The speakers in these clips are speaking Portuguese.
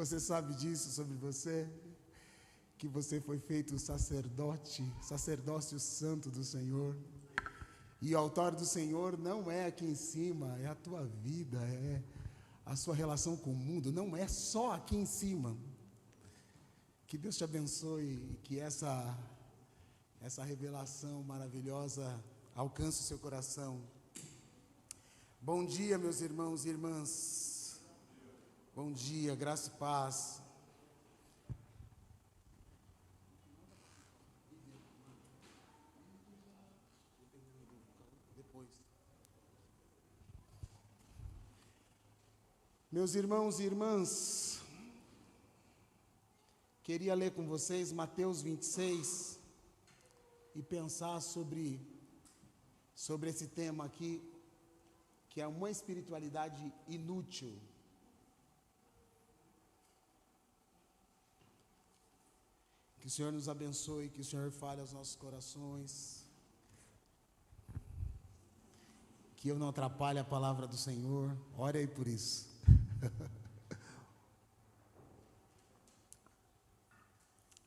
Você sabe disso sobre você? Que você foi feito sacerdote, sacerdócio santo do Senhor. E o altar do Senhor não é aqui em cima, é a tua vida, é a sua relação com o mundo, não é só aqui em cima. Que Deus te abençoe e que essa revelação maravilhosa alcance o seu coração. Bom dia, meus irmãos e irmãs. Bom dia, graça e paz. Meus irmãos e irmãs, queria ler com vocês Mateus 26 e pensar sobre esse tema aqui, que é uma espiritualidade inútil. Que o Senhor nos abençoe, que o Senhor fale aos nossos corações, que eu não atrapalhe a palavra do Senhor. Ore aí por isso.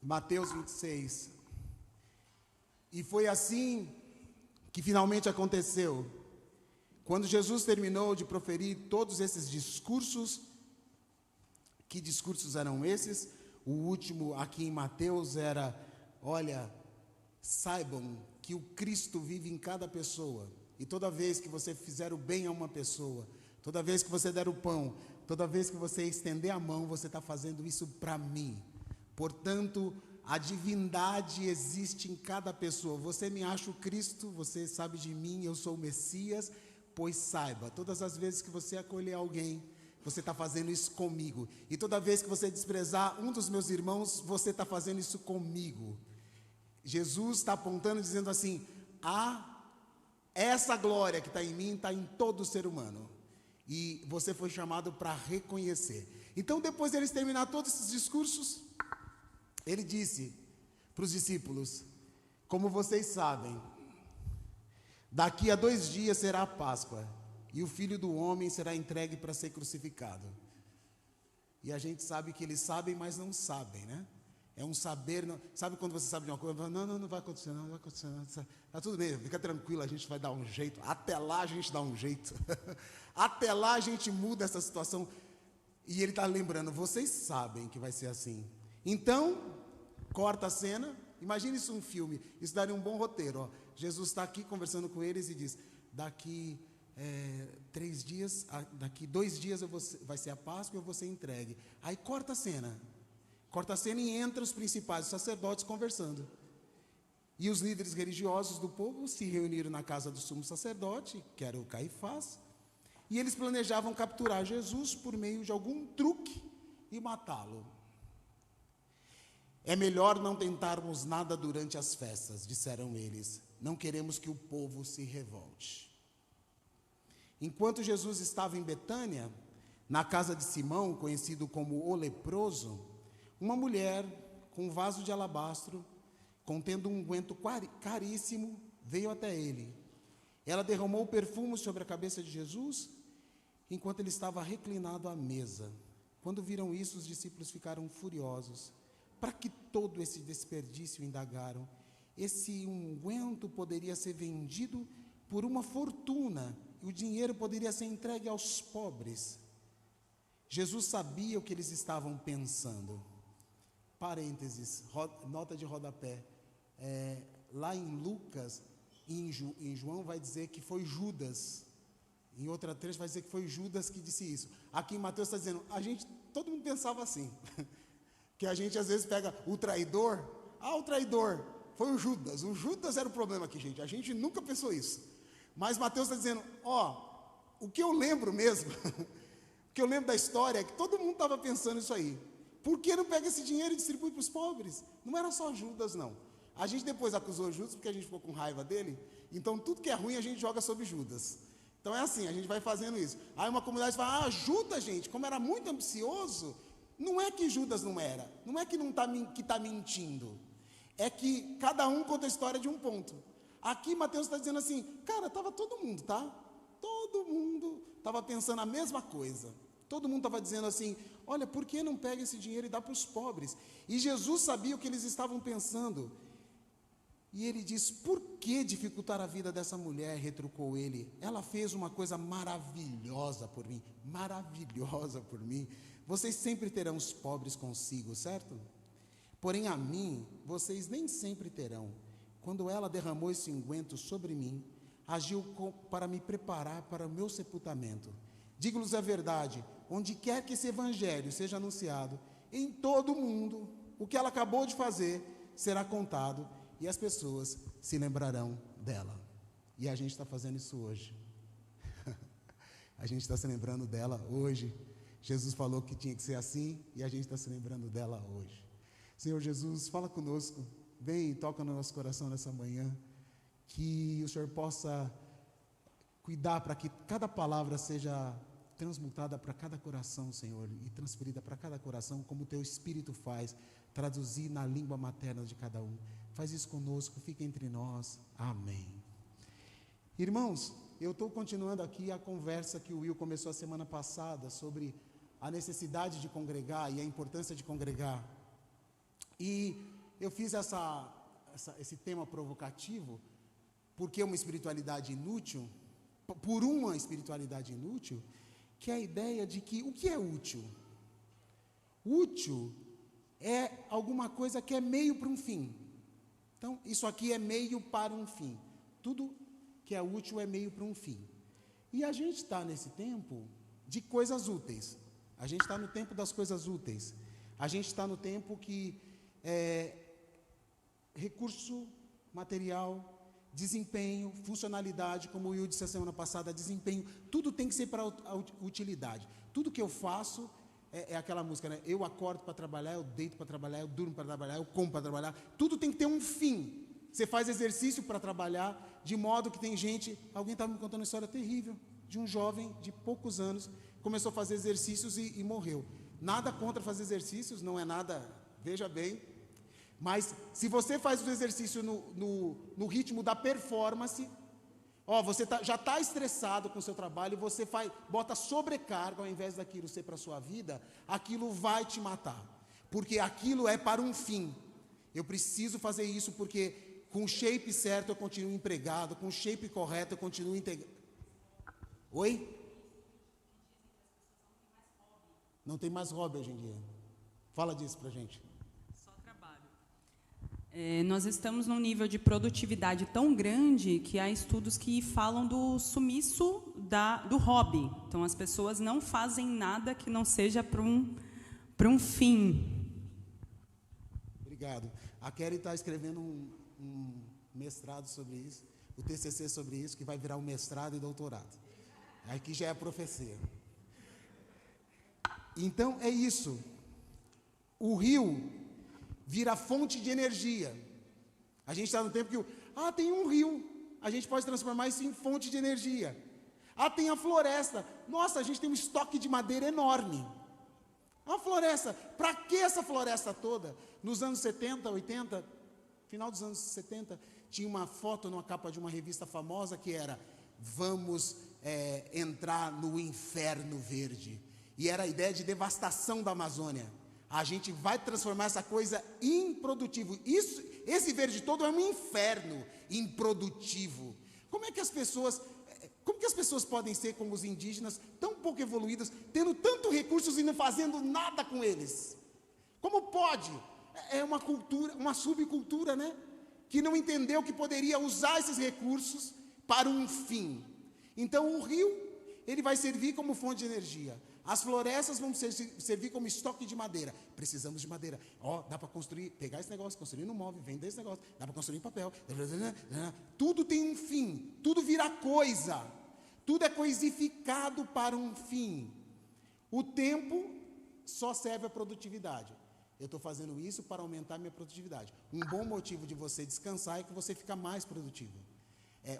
Mateus 26. E foi assim que finalmente aconteceu. Quando Jesus terminou de proferir todos esses discursos, que discursos eram esses? O último aqui em Mateus era: olha, saibam que o Cristo vive em cada pessoa. E toda vez que você fizer o bem a uma pessoa, toda vez que você der o pão, toda vez que você estender a mão, você está fazendo isso para mim. Portanto, a divindade existe em cada pessoa. Você me acha o Cristo, você sabe de mim, eu sou o Messias, pois saiba, todas as vezes que você acolher alguém, você está fazendo isso comigo. E toda vez que você desprezar um dos meus irmãos, você está fazendo isso comigo. Jesus está apontando, dizendo assim: essa glória que está em mim, está em todo ser humano. E você foi chamado para reconhecer. Então, depois de eles terminar todos esses discursos, ele disse para os discípulos: como vocês sabem, daqui a 2 dias será a Páscoa, e o Filho do Homem será entregue para ser crucificado. E a gente sabe que eles sabem, mas não sabem, né? É um saber, não, sabe quando você sabe de uma coisa? Não vai acontecer, não vai acontecer, não. Está tudo bem, fica tranquilo, a gente vai dar um jeito. Até lá a gente dá um jeito. Até lá a gente muda essa situação. E ele está lembrando: vocês sabem que vai ser assim. Então, corta a cena. Imagine isso um filme. Isso daria um bom roteiro. Ó. Jesus está aqui conversando com eles e diz: daqui 3 dias, daqui 2 dias vai ser a Páscoa e eu vou ser entregue. Aí corta a cena. Corta a cena e entra os principais sacerdotes conversando. E os líderes religiosos do povo se reuniram na casa do sumo sacerdote, que era o Caifás, e eles planejavam capturar Jesus por meio de algum truque e matá-lo. É melhor não tentarmos nada durante as festas, disseram eles. Não queremos que o povo se revolte. Enquanto Jesus estava em Betânia, na casa de Simão, conhecido como o leproso, uma mulher com um vaso de alabastro, contendo um unguento caríssimo, veio até ele. Ela derramou o perfume sobre a cabeça de Jesus, enquanto ele estava reclinado à mesa. Quando viram isso, os discípulos ficaram furiosos. Para que todo esse desperdício, indagaram? Esse unguento poderia ser vendido por uma fortuna, e o dinheiro poderia ser entregue aos pobres. Jesus sabia o que eles estavam pensando. Parênteses, nota de rodapé. Lá em Lucas, em João vai dizer que foi Judas. Em outra trecho vai dizer que foi Judas que disse isso. Aqui em Mateus está dizendo: todo mundo pensava assim. Que a gente às vezes pega o traidor. O traidor foi o Judas. O Judas era o problema aqui, gente. A gente nunca pensou isso. Mas Mateus está dizendo: o que eu lembro mesmo, o que eu lembro da história é que todo mundo estava pensando isso aí. Por que não pega esse dinheiro e distribui para os pobres? Não era só Judas, não. A gente depois acusou Judas porque a gente ficou com raiva dele. Então tudo que é ruim a gente joga sobre Judas. Então é assim, a gente vai fazendo isso. Aí uma comunidade fala: Judas, gente, como era muito ambicioso. Não é que Judas não era. Não é que está mentindo. É que cada um conta a história de um ponto. Aqui Mateus está dizendo assim: cara, estava todo mundo, tá? Todo mundo estava pensando a mesma coisa. Todo mundo estava dizendo assim, olha, por que não pega esse dinheiro e dá para os pobres? E Jesus sabia o que eles estavam pensando. E ele diz, por que dificultar a vida dessa mulher? Retrucou ele. Ela fez uma coisa maravilhosa por mim. Maravilhosa por mim. Vocês sempre terão os pobres consigo, certo? Porém a mim, vocês nem sempre terão. Quando ela derramou esse unguento sobre mim, agiu para me preparar para o meu sepultamento. Digo-lhes a verdade, onde quer que esse evangelho seja anunciado, em todo o mundo, o que ela acabou de fazer será contado e as pessoas se lembrarão dela. E a gente está fazendo isso hoje. A gente está se lembrando dela hoje. Jesus falou que tinha que ser assim e a gente está se lembrando dela hoje. Senhor Jesus, fala conosco, vem e toca no nosso coração nessa manhã, que o Senhor possa cuidar para que cada palavra seja transmutada para cada coração, Senhor, e transferida para cada coração, como o Teu Espírito faz, traduzir na língua materna de cada um. Faz isso conosco, fica entre nós. Amém. Irmãos, eu estou continuando aqui a conversa que o Will começou a semana passada sobre a necessidade de congregar e a importância de congregar. E eu fiz esse tema provocativo, porque uma espiritualidade inútil, por uma espiritualidade inútil, que é a ideia de que, o que é útil? Útil é alguma coisa que é meio para um fim. Então, isso aqui é meio para um fim. Tudo que é útil é meio para um fim. E a gente está nesse tempo de coisas úteis. A gente está no tempo das coisas úteis. A gente está no tempo que recurso material, desempenho, funcionalidade, como o Will disse a semana passada, desempenho, tudo tem que ser para utilidade. Tudo que eu faço é aquela música, né? Eu acordo para trabalhar, eu deito para trabalhar, eu durmo para trabalhar, eu como para trabalhar. Tudo tem que ter um fim. Você faz exercício para trabalhar, de modo que tem gente... Alguém estava me contando uma história terrível, de um jovem de poucos anos, começou a fazer exercícios e morreu. Nada contra fazer exercícios, não é nada, veja bem, mas se você faz o exercício no ritmo da performance, você já está estressado com o seu trabalho, você bota sobrecarga ao invés daquilo ser para a sua vida, aquilo vai te matar, porque aquilo é para um fim. Eu preciso fazer isso porque com o shape certo eu continuo empregado, com o shape correto eu continuo integrado. Oi? Não tem mais hobby hoje em dia. Fala disso pra gente. Nós estamos num nível de produtividade tão grande que há estudos que falam do sumiço do hobby. Então, as pessoas não fazem nada que não seja para um fim. Obrigado. A Kelly está escrevendo um mestrado sobre isso, o TCC sobre isso, que vai virar um mestrado e doutorado. Aqui já é a profecia. Então, é isso. O rio vira fonte de energia. A gente está no tempo que tem um rio, a gente pode transformar isso em fonte de energia. Tem a floresta. Nossa, a gente tem um estoque de madeira enorme. A floresta, para que essa floresta toda? Nos anos 70, 80, final dos anos 70, tinha uma foto numa capa de uma revista famosa que era vamos entrar no inferno verde. E era a ideia de devastação da Amazônia. A gente vai transformar essa coisa improdutivo. Esse verde todo é um inferno improdutivo. Como que as pessoas podem ser como os indígenas, tão pouco evoluídos, tendo tantos recursos e não fazendo nada com eles? Como pode? É uma cultura, uma subcultura, né? Que não entendeu que poderia usar esses recursos para um fim. Então o rio, ele vai servir como fonte de energia. As florestas vão servir como estoque de madeira. Precisamos de madeira. Dá para construir, pegar esse negócio, construir no móvel, vender esse negócio, dá para construir em papel. Tudo tem um fim, tudo vira coisa. Tudo é coisificado para um fim. O tempo só serve à produtividade. Eu estou fazendo isso para aumentar minha produtividade. Um bom motivo de você descansar é que você fica mais produtivo.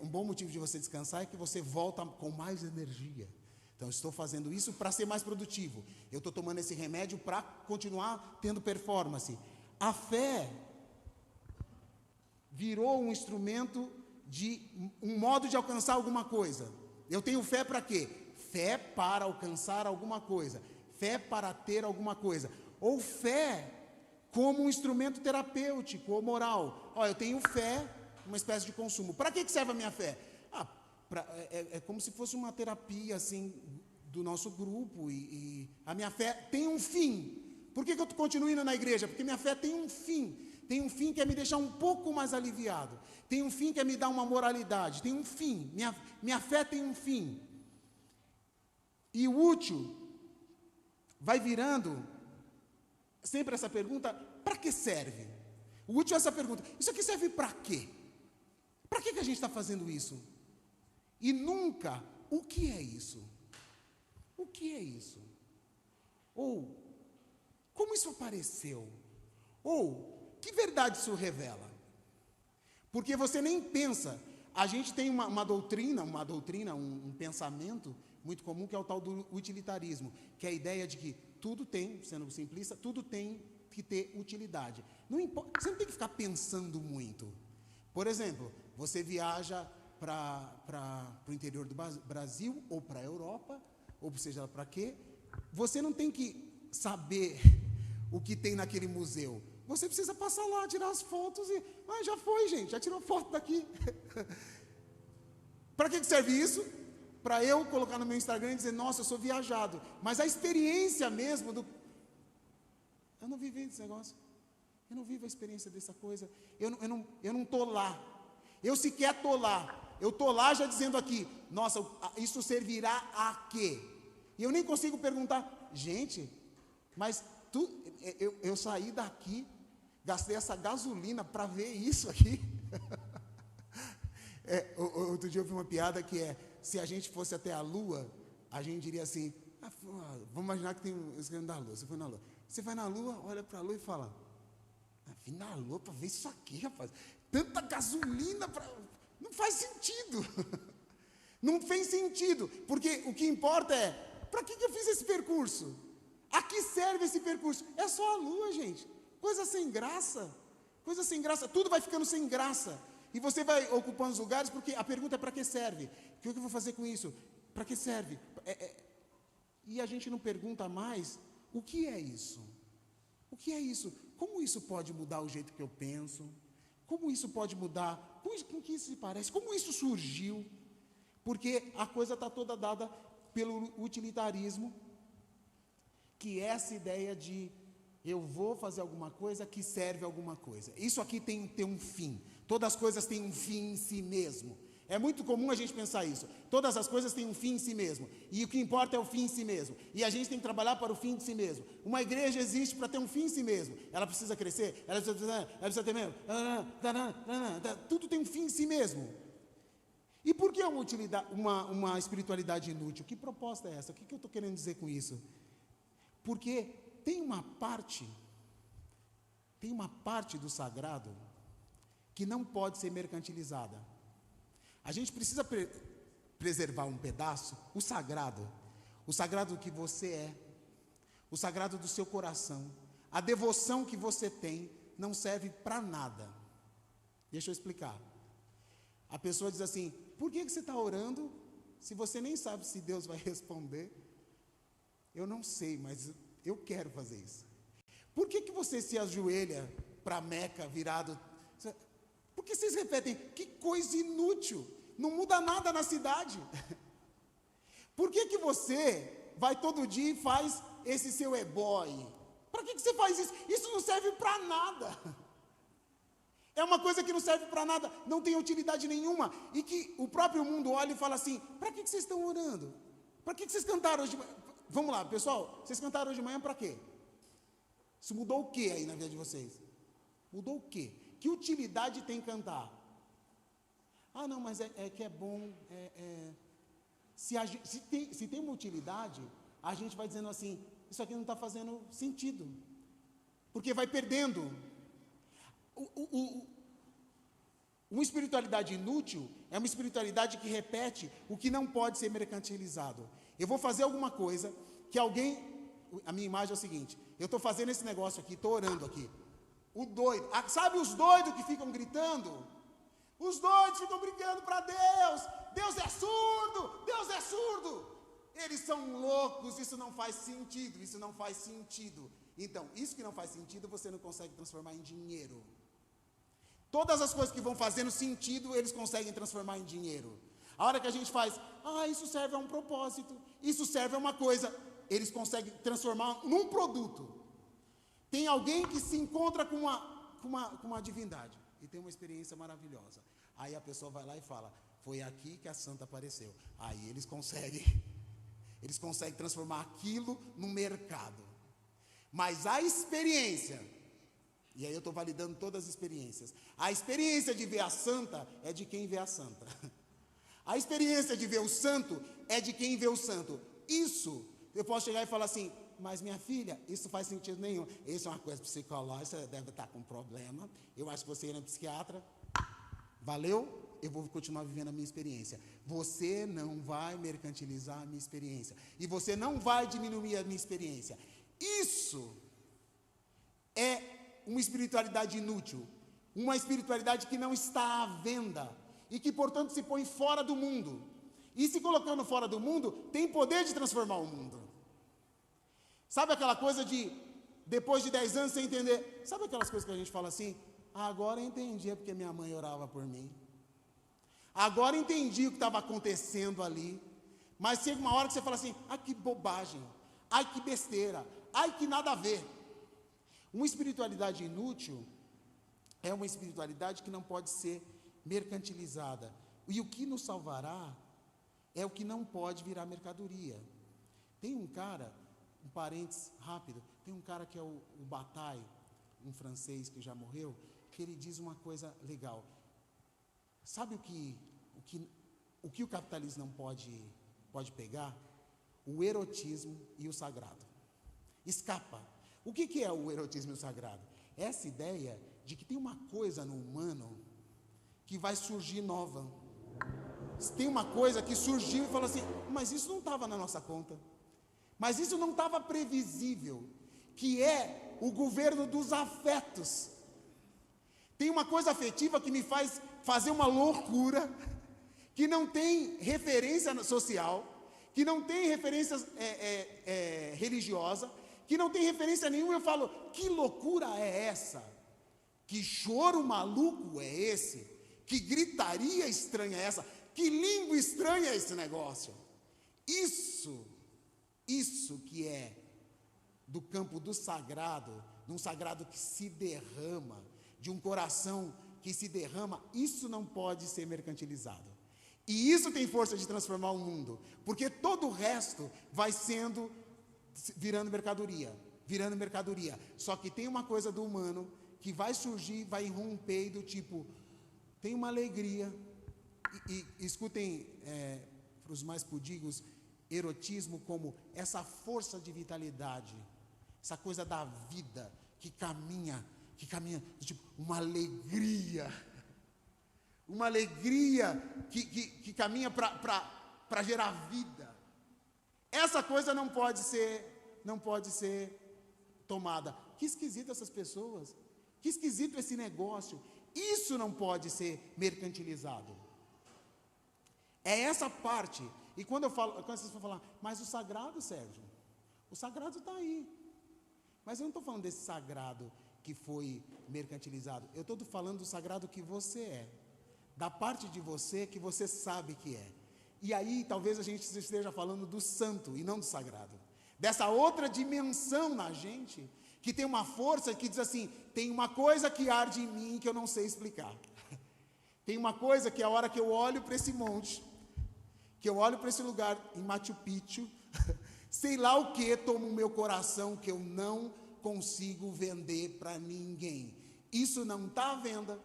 Um bom motivo de você descansar é que você volta com mais energia. Então, estou fazendo isso para ser mais produtivo. Eu estou tomando esse remédio para continuar tendo performance. A fé virou um instrumento um modo de alcançar alguma coisa. Eu tenho fé para quê? fé para alcançar alguma coisa, fé para ter alguma coisa, ou fé como um instrumento terapêutico ou moral. Eu tenho fé, uma espécie de consumo. Para que serve a minha fé? É como se fosse uma terapia assim do nosso grupo, e a minha fé tem um fim. Por que eu continuo indo na igreja? Porque minha fé tem um fim. Tem um fim que é me deixar um pouco mais aliviado. Tem um fim que é me dar uma moralidade. Tem um fim. Minha fé tem um fim. E o útil vai virando sempre essa pergunta: para que serve? O útil é essa pergunta: isso aqui serve para quê? Para que a gente está fazendo isso? E nunca, o que é isso? O que é isso? Ou, como isso apareceu? Ou, que verdade isso revela? Porque você nem pensa. A gente tem uma doutrina, um pensamento muito comum, que é o tal do utilitarismo, que é a ideia de que tudo tem, sendo simplista, tudo tem que ter utilidade. Não importa, você não tem que ficar pensando muito. Por exemplo, você viaja para o interior do Brasil, ou para a Europa, ou seja para quê, você não tem que saber o que tem naquele museu. Você precisa passar lá, tirar as fotos e... já foi, gente, já tirou foto daqui. Para que serve isso? Para eu colocar no meu Instagram e dizer: nossa, eu sou viajado. Mas a experiência mesmo do... Eu não vivi esse negócio. Eu não vivo a experiência dessa coisa. Eu não estou lá. Eu sequer estou lá. Eu estou lá já dizendo aqui: nossa, isso servirá a quê? E eu nem consigo perguntar: gente, mas eu saí daqui, gastei essa gasolina para ver isso aqui. Outro dia eu vi uma piada que é: se a gente fosse até a Lua, a gente diria assim: vamos imaginar que tem um esquema da Lua. Você foi na Lua. Você vai na Lua, olha para a Lua e fala: vim na Lua para ver isso aqui, rapaz. Tanta gasolina para... Não faz sentido. Não fez sentido. Porque o que importa é: para que eu fiz esse percurso? A que serve esse percurso? É só a Lua, gente. Coisa sem graça. Coisa sem graça. Tudo vai ficando sem graça. E você vai ocupando os lugares porque a pergunta é: para que serve? O que eu vou fazer com isso? Para que serve? E a gente não pergunta mais: o que é isso? O que é isso? Como isso pode mudar o jeito que eu penso? Como isso pode mudar? Com que isso se parece? Como isso surgiu? Porque a coisa está toda dada pelo utilitarismo, que é essa ideia de eu vou fazer alguma coisa que serve a alguma coisa. Isso aqui tem que ter um fim. Todas as coisas têm um fim em si mesmo. É muito comum a gente pensar isso. Todas as coisas têm um fim em si mesmo. E o que importa é o fim em si mesmo. E a gente tem que trabalhar para o fim de si mesmo. Uma igreja existe para ter um fim em si mesmo. Ela precisa crescer, ela precisa ter mesmo. Tudo tem um fim em si mesmo. E por que uma espiritualidade inútil? Que proposta é essa? O que eu estou querendo dizer com isso? Porque tem uma parte do sagrado que não pode ser mercantilizada. A gente precisa preservar um pedaço, o sagrado que você é, o sagrado do seu coração, a devoção que você tem não serve para nada. Deixa eu explicar. A pessoa diz assim: por que você está orando se você nem sabe se Deus vai responder? Eu não sei, mas eu quero fazer isso. Por que você se ajoelha para Meca virado? Porque vocês repetem: que coisa inútil, não muda nada na cidade. Por que você vai todo dia e faz esse seu ebói? Para que você faz isso? Isso não serve para nada. É uma coisa que não serve para nada, não tem utilidade nenhuma. E que o próprio mundo olha e fala assim: para que vocês estão orando? Para que vocês cantaram hoje de manhã? Vamos lá, pessoal, vocês cantaram hoje de manhã para quê? Isso mudou o que aí na vida de vocês? Mudou o quê? Que utilidade tem cantar? Não, mas é que é bom. Se tem uma utilidade, a gente vai dizendo assim: isso aqui não está fazendo sentido. Porque vai perdendo. Uma espiritualidade inútil é uma espiritualidade que repete o que não pode ser mercantilizado. Eu vou fazer alguma coisa que alguém... A minha imagem é o seguinte: eu estou fazendo esse negócio aqui, estou orando aqui. O doido, sabe os doidos que ficam gritando? Os doidos ficam brigando para Deus. Deus é surdo, Deus é surdo. Eles são loucos, isso não faz sentido, isso não faz sentido. Então, isso que não faz sentido, você não consegue transformar em dinheiro. Todas as coisas que vão fazendo sentido, eles conseguem transformar em dinheiro. A hora que a gente faz, isso serve a um propósito, isso serve a uma coisa, eles conseguem transformar num produto. Tem alguém que se encontra com uma divindade e tem uma experiência maravilhosa. Aí a pessoa vai lá e fala, foi aqui que a santa apareceu. Aí eles conseguem transformar aquilo no mercado. Mas a experiência, e aí eu estou validando todas as experiências, a experiência de ver a santa é de quem vê a santa. A experiência de ver o santo é de quem vê o santo. Isso, eu posso chegar e falar assim, mas minha filha, isso faz sentido nenhum. Isso é uma coisa psicológica, você deve estar com problema. Eu acho que você é um psiquiatra. Valeu? Eu vou continuar vivendo a minha experiência. Você não vai mercantilizar a minha experiência. E você não vai diminuir a minha experiência. Isso é uma espiritualidade inútil. Uma espiritualidade que não está à venda. E que, portanto, se põe fora do mundo. E se colocando fora do mundo, tem poder de transformar o mundo. Sabe aquela coisa de, depois de 10 anos, você entender... Sabe aquelas coisas que a gente fala assim? Agora eu entendi, é porque minha mãe orava por mim. Agora entendi o que estava acontecendo ali. Mas chega uma hora que você fala assim, que bobagem, ai que besteira, ai que nada a ver. Uma espiritualidade inútil é uma espiritualidade que não pode ser mercantilizada. E o que nos salvará é o que não pode virar mercadoria. Tem um cara, um parênteses rápido, tem um cara que é o Bataille, um francês que já morreu, que ele diz uma coisa legal. Sabe o que o capitalismo não pode pegar? O erotismo e o sagrado. Escapa. O que é o erotismo e o sagrado? Essa ideia de que tem uma coisa no humano que vai surgir nova. Tem uma coisa que surgiu e falou assim, mas isso não estava na nossa conta. Mas isso não estava previsível, que é o governo dos afetos. Tem uma coisa afetiva que me faz fazer uma loucura, que não tem referência social, que não tem referência religiosa, que não tem referência nenhuma. Eu falo, que loucura é essa? Que choro maluco é esse? Que gritaria estranha é essa? Que língua estranha é esse negócio? Isso que é do campo do sagrado, de um sagrado que se derrama, de um coração que se derrama, isso não pode ser mercantilizado. E isso tem força de transformar o mundo, porque todo o resto vai virando mercadoria. Só que tem uma coisa do humano que vai surgir, vai irromper do tipo, tem uma alegria, e escutem, para os mais pudigos, erotismo como essa força de vitalidade, essa coisa da vida que caminha, tipo, uma alegria que caminha para gerar vida. Essa coisa não pode ser tomada. Que esquisito essas pessoas, que esquisito esse negócio. Isso não pode ser mercantilizado. É essa parte. E quando vocês vão falar, mas o sagrado, Sérgio, o sagrado está aí. Mas eu não estou falando desse sagrado que foi mercantilizado. Eu estou falando do sagrado que você é. Da parte de você que você sabe que é. E aí talvez a gente esteja falando do santo e não do sagrado. Dessa outra dimensão na gente, que tem uma força que diz assim, tem uma coisa que arde em mim que eu não sei explicar. Tem uma coisa que a hora que eu olho para esse monte, que eu olho para esse lugar em Machu Picchu, sei lá o que toma o meu coração que eu não consigo vender para ninguém. Isso não está à venda.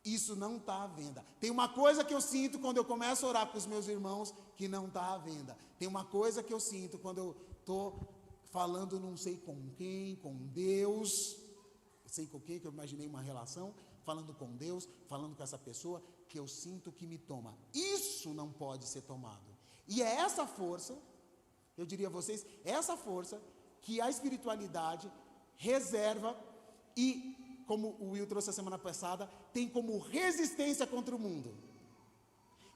Isso não está à venda. Tem uma coisa que eu sinto quando eu começo a orar para os meus irmãos que não está à venda. Tem uma coisa que eu sinto quando eu estou falando não sei com quem, com Deus, sei com quem, que eu imaginei uma relação, falando com Deus, falando com essa pessoa, que eu sinto que me toma. Isso não pode ser tomado. E é essa força, eu diria a vocês, essa força que a espiritualidade reserva e, como o Will trouxe a semana passada, tem como resistência contra o mundo.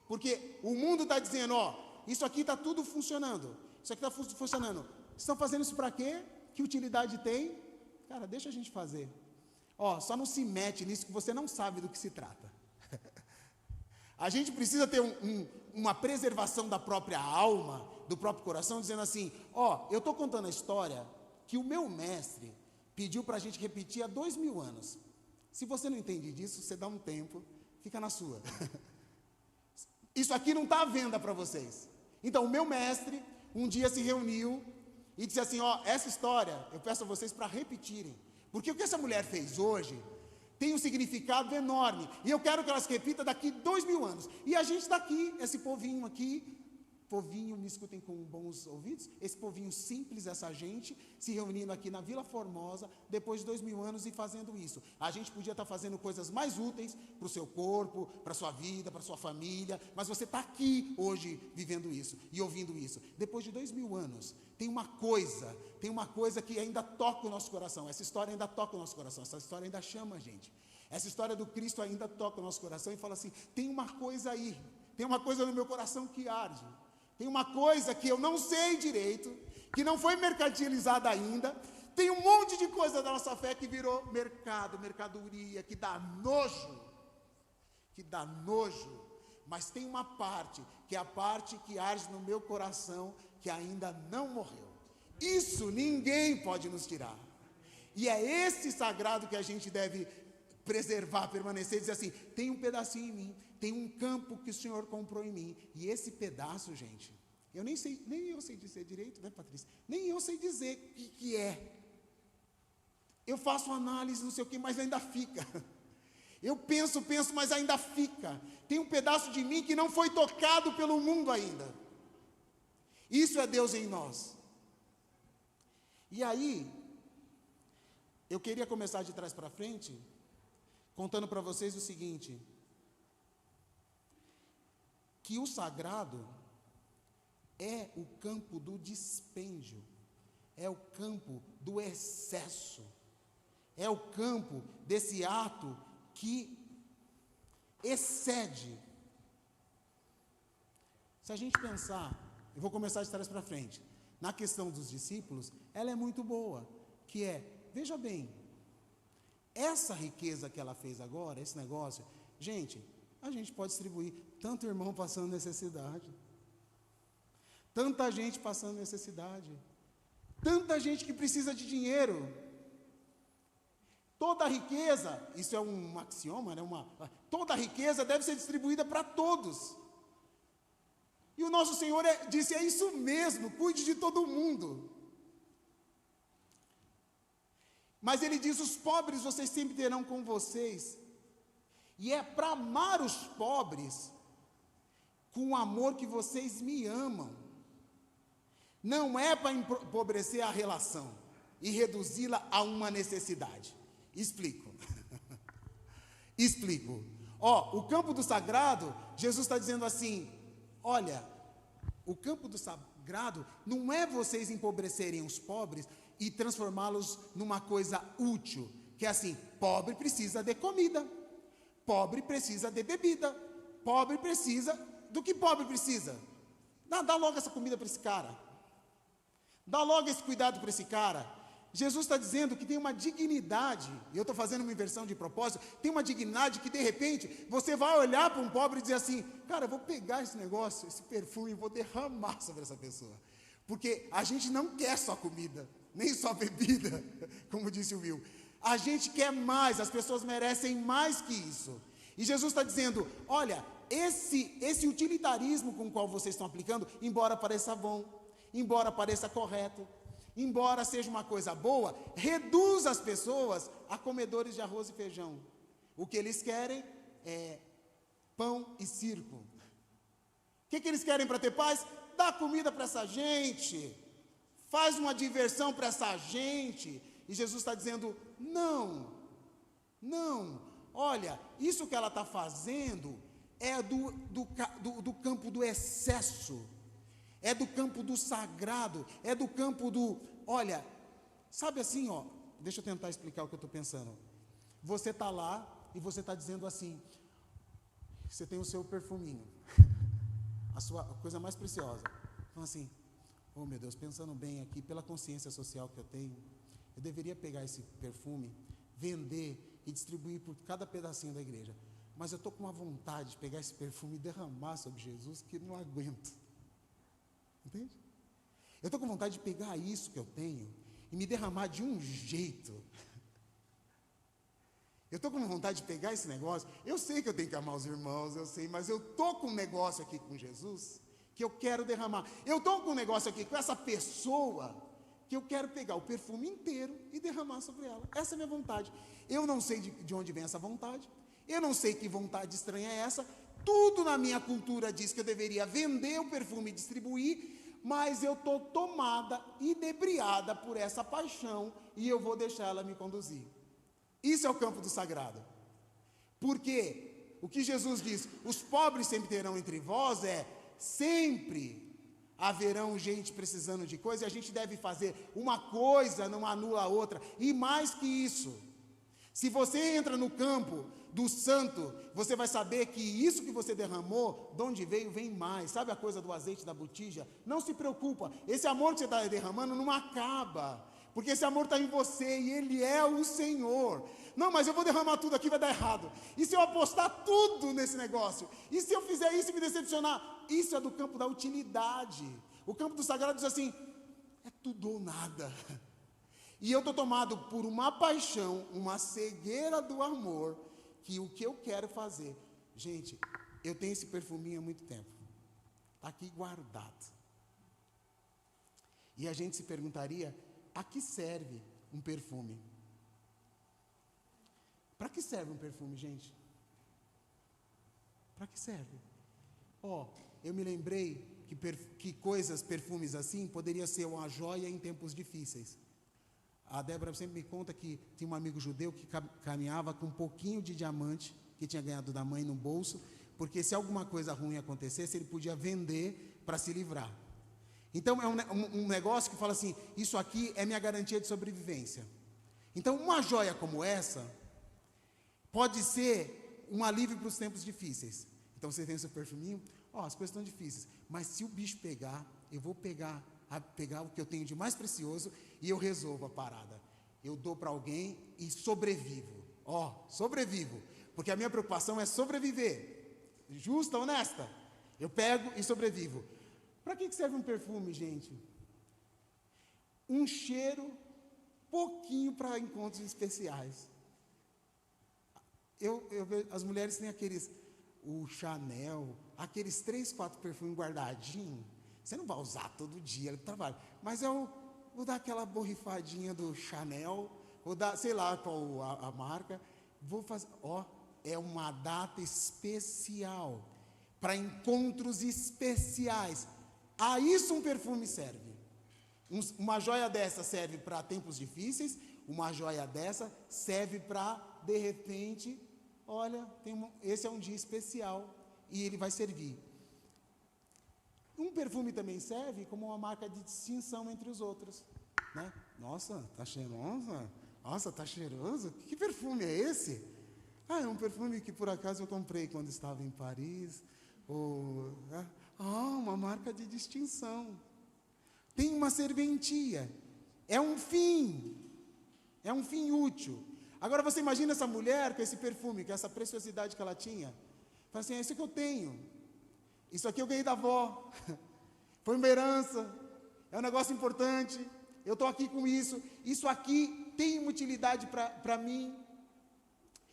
Porque o mundo está dizendo, isso aqui está tudo funcionando. Isso aqui está funcionando. Estão fazendo isso para quê? Que utilidade tem? Cara, deixa a gente fazer. Só não se mete nisso que você não sabe do que se trata. A gente precisa ter uma preservação da própria alma, do próprio coração, dizendo assim, eu estou contando a história que o meu mestre pediu para a gente repetir há 2000 anos. Se você não entende disso, você dá um tempo, fica na sua. Isso aqui não está à venda para vocês. Então, o meu mestre, um dia se reuniu e disse assim, essa história, eu peço a vocês para repetirem. Porque o que essa mulher fez hoje tem um significado enorme. E eu quero que ela se repita daqui 2000 anos. E a gente está aqui, esse povinho aqui, me escutem com bons ouvidos, esse povinho simples, essa gente, se reunindo aqui na Vila Formosa, depois de 2000 anos e fazendo isso. A gente podia estar fazendo coisas mais úteis para o seu corpo, para a sua vida, para a sua família, mas você está aqui hoje vivendo isso e ouvindo isso. Depois de 2000 anos, tem uma coisa que ainda toca o nosso coração. Essa história ainda toca o nosso coração, essa história ainda chama a gente. Essa história do Cristo ainda toca o nosso coração e fala assim, tem uma coisa aí, tem uma coisa no meu coração que arde. Tem uma coisa que eu não sei direito, que não foi mercantilizada ainda. Tem um monte de coisa da nossa fé que virou mercadoria, que dá nojo. Mas tem uma parte, que é a parte que arde no meu coração, que ainda não morreu. Isso ninguém pode nos tirar. E é esse sagrado que a gente deve preservar, permanecer, dizer assim, tem um pedacinho em mim, tem um campo que o Senhor comprou em mim, e esse pedaço, gente, nem eu sei dizer direito, né, Patrícia? Nem eu sei dizer o que é. Eu faço análise, não sei o que, mas ainda fica. Eu penso, mas ainda fica. Tem um pedaço de mim que não foi tocado pelo mundo ainda. Isso é Deus em nós. E aí, eu queria começar de trás para frente, contando para vocês o seguinte, que o sagrado é o campo do dispêndio, é o campo do excesso, é o campo desse ato que excede. Se a gente pensar, eu vou começar de trás para frente, na questão dos discípulos, ela é muito boa, que é, veja bem, essa riqueza que ela fez agora, esse negócio, gente, a gente pode distribuir, tanto irmão passando necessidade, tanta gente passando necessidade, tanta gente que precisa de dinheiro. Toda a riqueza, isso é um axioma, né? Toda a riqueza deve ser distribuída para todos. E o nosso Senhor disse, é isso mesmo, cuide de todo mundo. Mas Ele diz, os pobres vocês sempre terão com vocês. E é para amar os pobres com o amor que vocês me amam. Não é para empobrecer a relação e reduzi-la a uma necessidade. Explico. Explico. O campo do sagrado, Jesus está dizendo assim, olha, o campo do sagrado não é vocês empobrecerem os pobres e transformá-los numa coisa útil, que é assim, pobre precisa de comida, pobre precisa de bebida, pobre precisa, do que pobre precisa? Dá logo essa comida para esse cara, dá logo esse cuidado para esse cara. Jesus está dizendo que tem uma dignidade, e eu estou fazendo uma inversão de propósito, tem uma dignidade que de repente você vai olhar para um pobre e dizer assim, cara, eu vou pegar esse negócio, esse perfume e vou derramar sobre essa pessoa, porque a gente não quer só comida, nem só bebida, como disse o Will, a gente quer mais, as pessoas merecem mais que isso, e Jesus está dizendo, olha, esse utilitarismo com o qual vocês estão aplicando, embora pareça bom, embora pareça correto, embora seja uma coisa boa, reduz as pessoas a comedores de arroz e feijão. O que eles querem é pão e circo. O que eles querem para ter paz? Dá comida para essa gente, faz uma diversão para essa gente. E Jesus está dizendo, não, olha, isso que ela está fazendo é do campo do excesso, é do campo do sagrado, é do campo do, olha, sabe assim, deixa eu tentar explicar o que eu estou pensando. Você está lá e você está dizendo assim, você tem o seu perfuminho, a coisa mais preciosa. Então assim, oh meu Deus, pensando bem aqui, pela consciência social que eu tenho, eu deveria pegar esse perfume, vender e distribuir por cada pedacinho da igreja. Mas eu estou com uma vontade de pegar esse perfume e derramar sobre Jesus que não aguento. Entende? Eu estou com vontade de pegar isso que eu tenho e me derramar de um jeito. Eu estou com vontade de pegar esse negócio. Eu sei que eu tenho que amar os irmãos, eu sei, mas eu estou com um negócio aqui com Jesus que eu quero derramar. Eu estou com um negócio aqui com essa pessoa que eu quero pegar o perfume inteiro e derramar sobre ela. Essa é a minha vontade. Eu não sei de onde vem essa vontade. Eu não sei que vontade estranha é essa. Tudo na minha cultura diz que eu deveria vender o perfume e distribuir, mas eu estou tomada, inebriada por essa paixão e eu vou deixar ela me conduzir. Isso é o campo do sagrado. Porque o que Jesus diz, os pobres sempre terão entre vós, sempre haverão gente precisando de coisa, e a gente deve fazer uma coisa, não anula a outra. E mais que isso, se você entra no campo do santo, você vai saber que isso que você derramou, de onde veio, vem mais. Sabe a coisa do azeite da botija? Não se preocupa, esse amor que você está derramando não acaba, porque esse amor está em você e Ele é o Senhor. Não, mas eu vou derramar tudo aqui, vai dar errado. E se eu apostar tudo nesse negócio? E se eu fizer isso e me decepcionar? Isso é do campo da utilidade. O campo do sagrado diz assim, é tudo ou nada. E eu estou tomado por uma paixão, uma cegueira do amor, que o que eu quero fazer... Gente, eu tenho esse perfuminho há muito tempo. Está aqui guardado. E a gente se perguntaria, a que serve um perfume? Para que serve um perfume, gente? Para que serve? Eu me lembrei que perfumes assim, poderia ser uma joia em tempos difíceis. A Débora sempre me conta que tinha um amigo judeu que caminhava com um pouquinho de diamante, que tinha ganhado da mãe no bolso, porque se alguma coisa ruim acontecesse, ele podia vender para se livrar. Então é um negócio que fala assim, isso aqui é minha garantia de sobrevivência. Então uma joia como essa, pode ser um alívio para os tempos difíceis. Então você tem o seu perfuminho, as coisas estão difíceis, mas se o bicho pegar, eu vou pegar o que eu tenho de mais precioso e eu resolvo a parada. Eu dou para alguém e sobrevivo. Sobrevivo, porque a minha preocupação é sobreviver. Justa, honesta. Eu pego e sobrevivo. Para que serve um perfume, gente? Um cheiro, pouquinho para encontros especiais. As mulheres têm o Chanel, aqueles 3, 4 perfumes guardadinhos. Você não vai usar todo dia no trabalho, mas eu vou dar aquela borrifadinha do Chanel, vou dar, sei lá qual a marca, vou fazer, é uma data especial, para encontros especiais. A isso um perfume serve. Uma joia dessa serve para tempos difíceis, uma joia dessa serve para, de repente, esse é um dia especial e ele vai servir. Um perfume também serve como uma marca de distinção entre os outros, né? Nossa, tá cheirosa? Nossa, tá cheiroso? Que perfume é esse? É um perfume que por acaso eu comprei quando estava em Paris. Uma marca de distinção. Tem uma serventia. É um fim útil. Agora você imagina essa mulher com esse perfume, com essa preciosidade que ela tinha. Fala assim, é isso que eu tenho. Isso aqui eu ganhei da avó. Foi uma herança. É um negócio importante. Eu estou aqui com isso. Isso aqui tem uma utilidade para mim.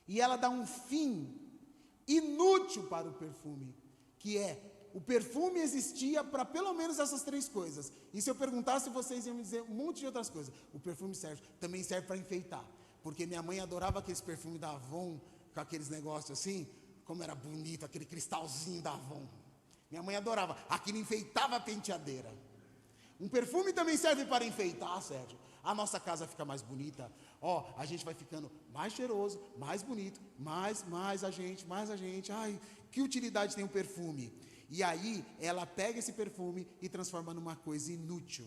E ela dá um fim inútil para o perfume, que o perfume existia para pelo menos essas 3 coisas. E se eu perguntasse, vocês iam me dizer um monte de outras coisas. O perfume também serve para enfeitar. Porque minha mãe adorava aqueles perfumes da Avon, com aqueles negócios assim, como era bonito, aquele cristalzinho da Avon. Minha mãe adorava, aquilo enfeitava a penteadeira. Um perfume também serve para enfeitar, Sérgio. A nossa casa fica mais bonita. A gente vai ficando mais cheiroso, mais bonito, mais a gente. Ai, que utilidade tem o perfume? E aí, ela pega esse perfume e transforma numa coisa inútil.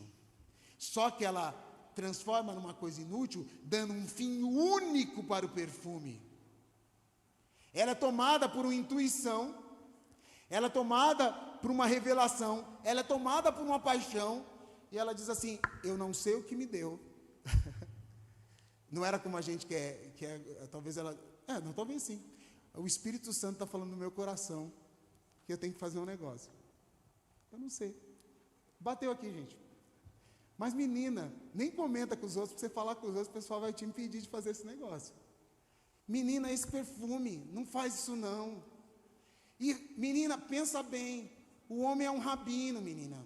Só que ela transforma numa coisa inútil, dando um fim único para o perfume. Ela é tomada por uma intuição, ela é tomada por uma revelação, ela é tomada por uma paixão, e ela diz assim: eu não sei o que me deu. Não era como a gente quer, talvez ela, não, talvez sim. O Espírito Santo está falando no meu coração que eu tenho que fazer um negócio. Eu não sei. Bateu aqui, gente. Mas menina, nem comenta com os outros, para você falar com os outros, o pessoal vai te impedir de fazer esse negócio. Menina, esse perfume, não faz isso não. E menina, pensa bem, o homem é um rabino, menina.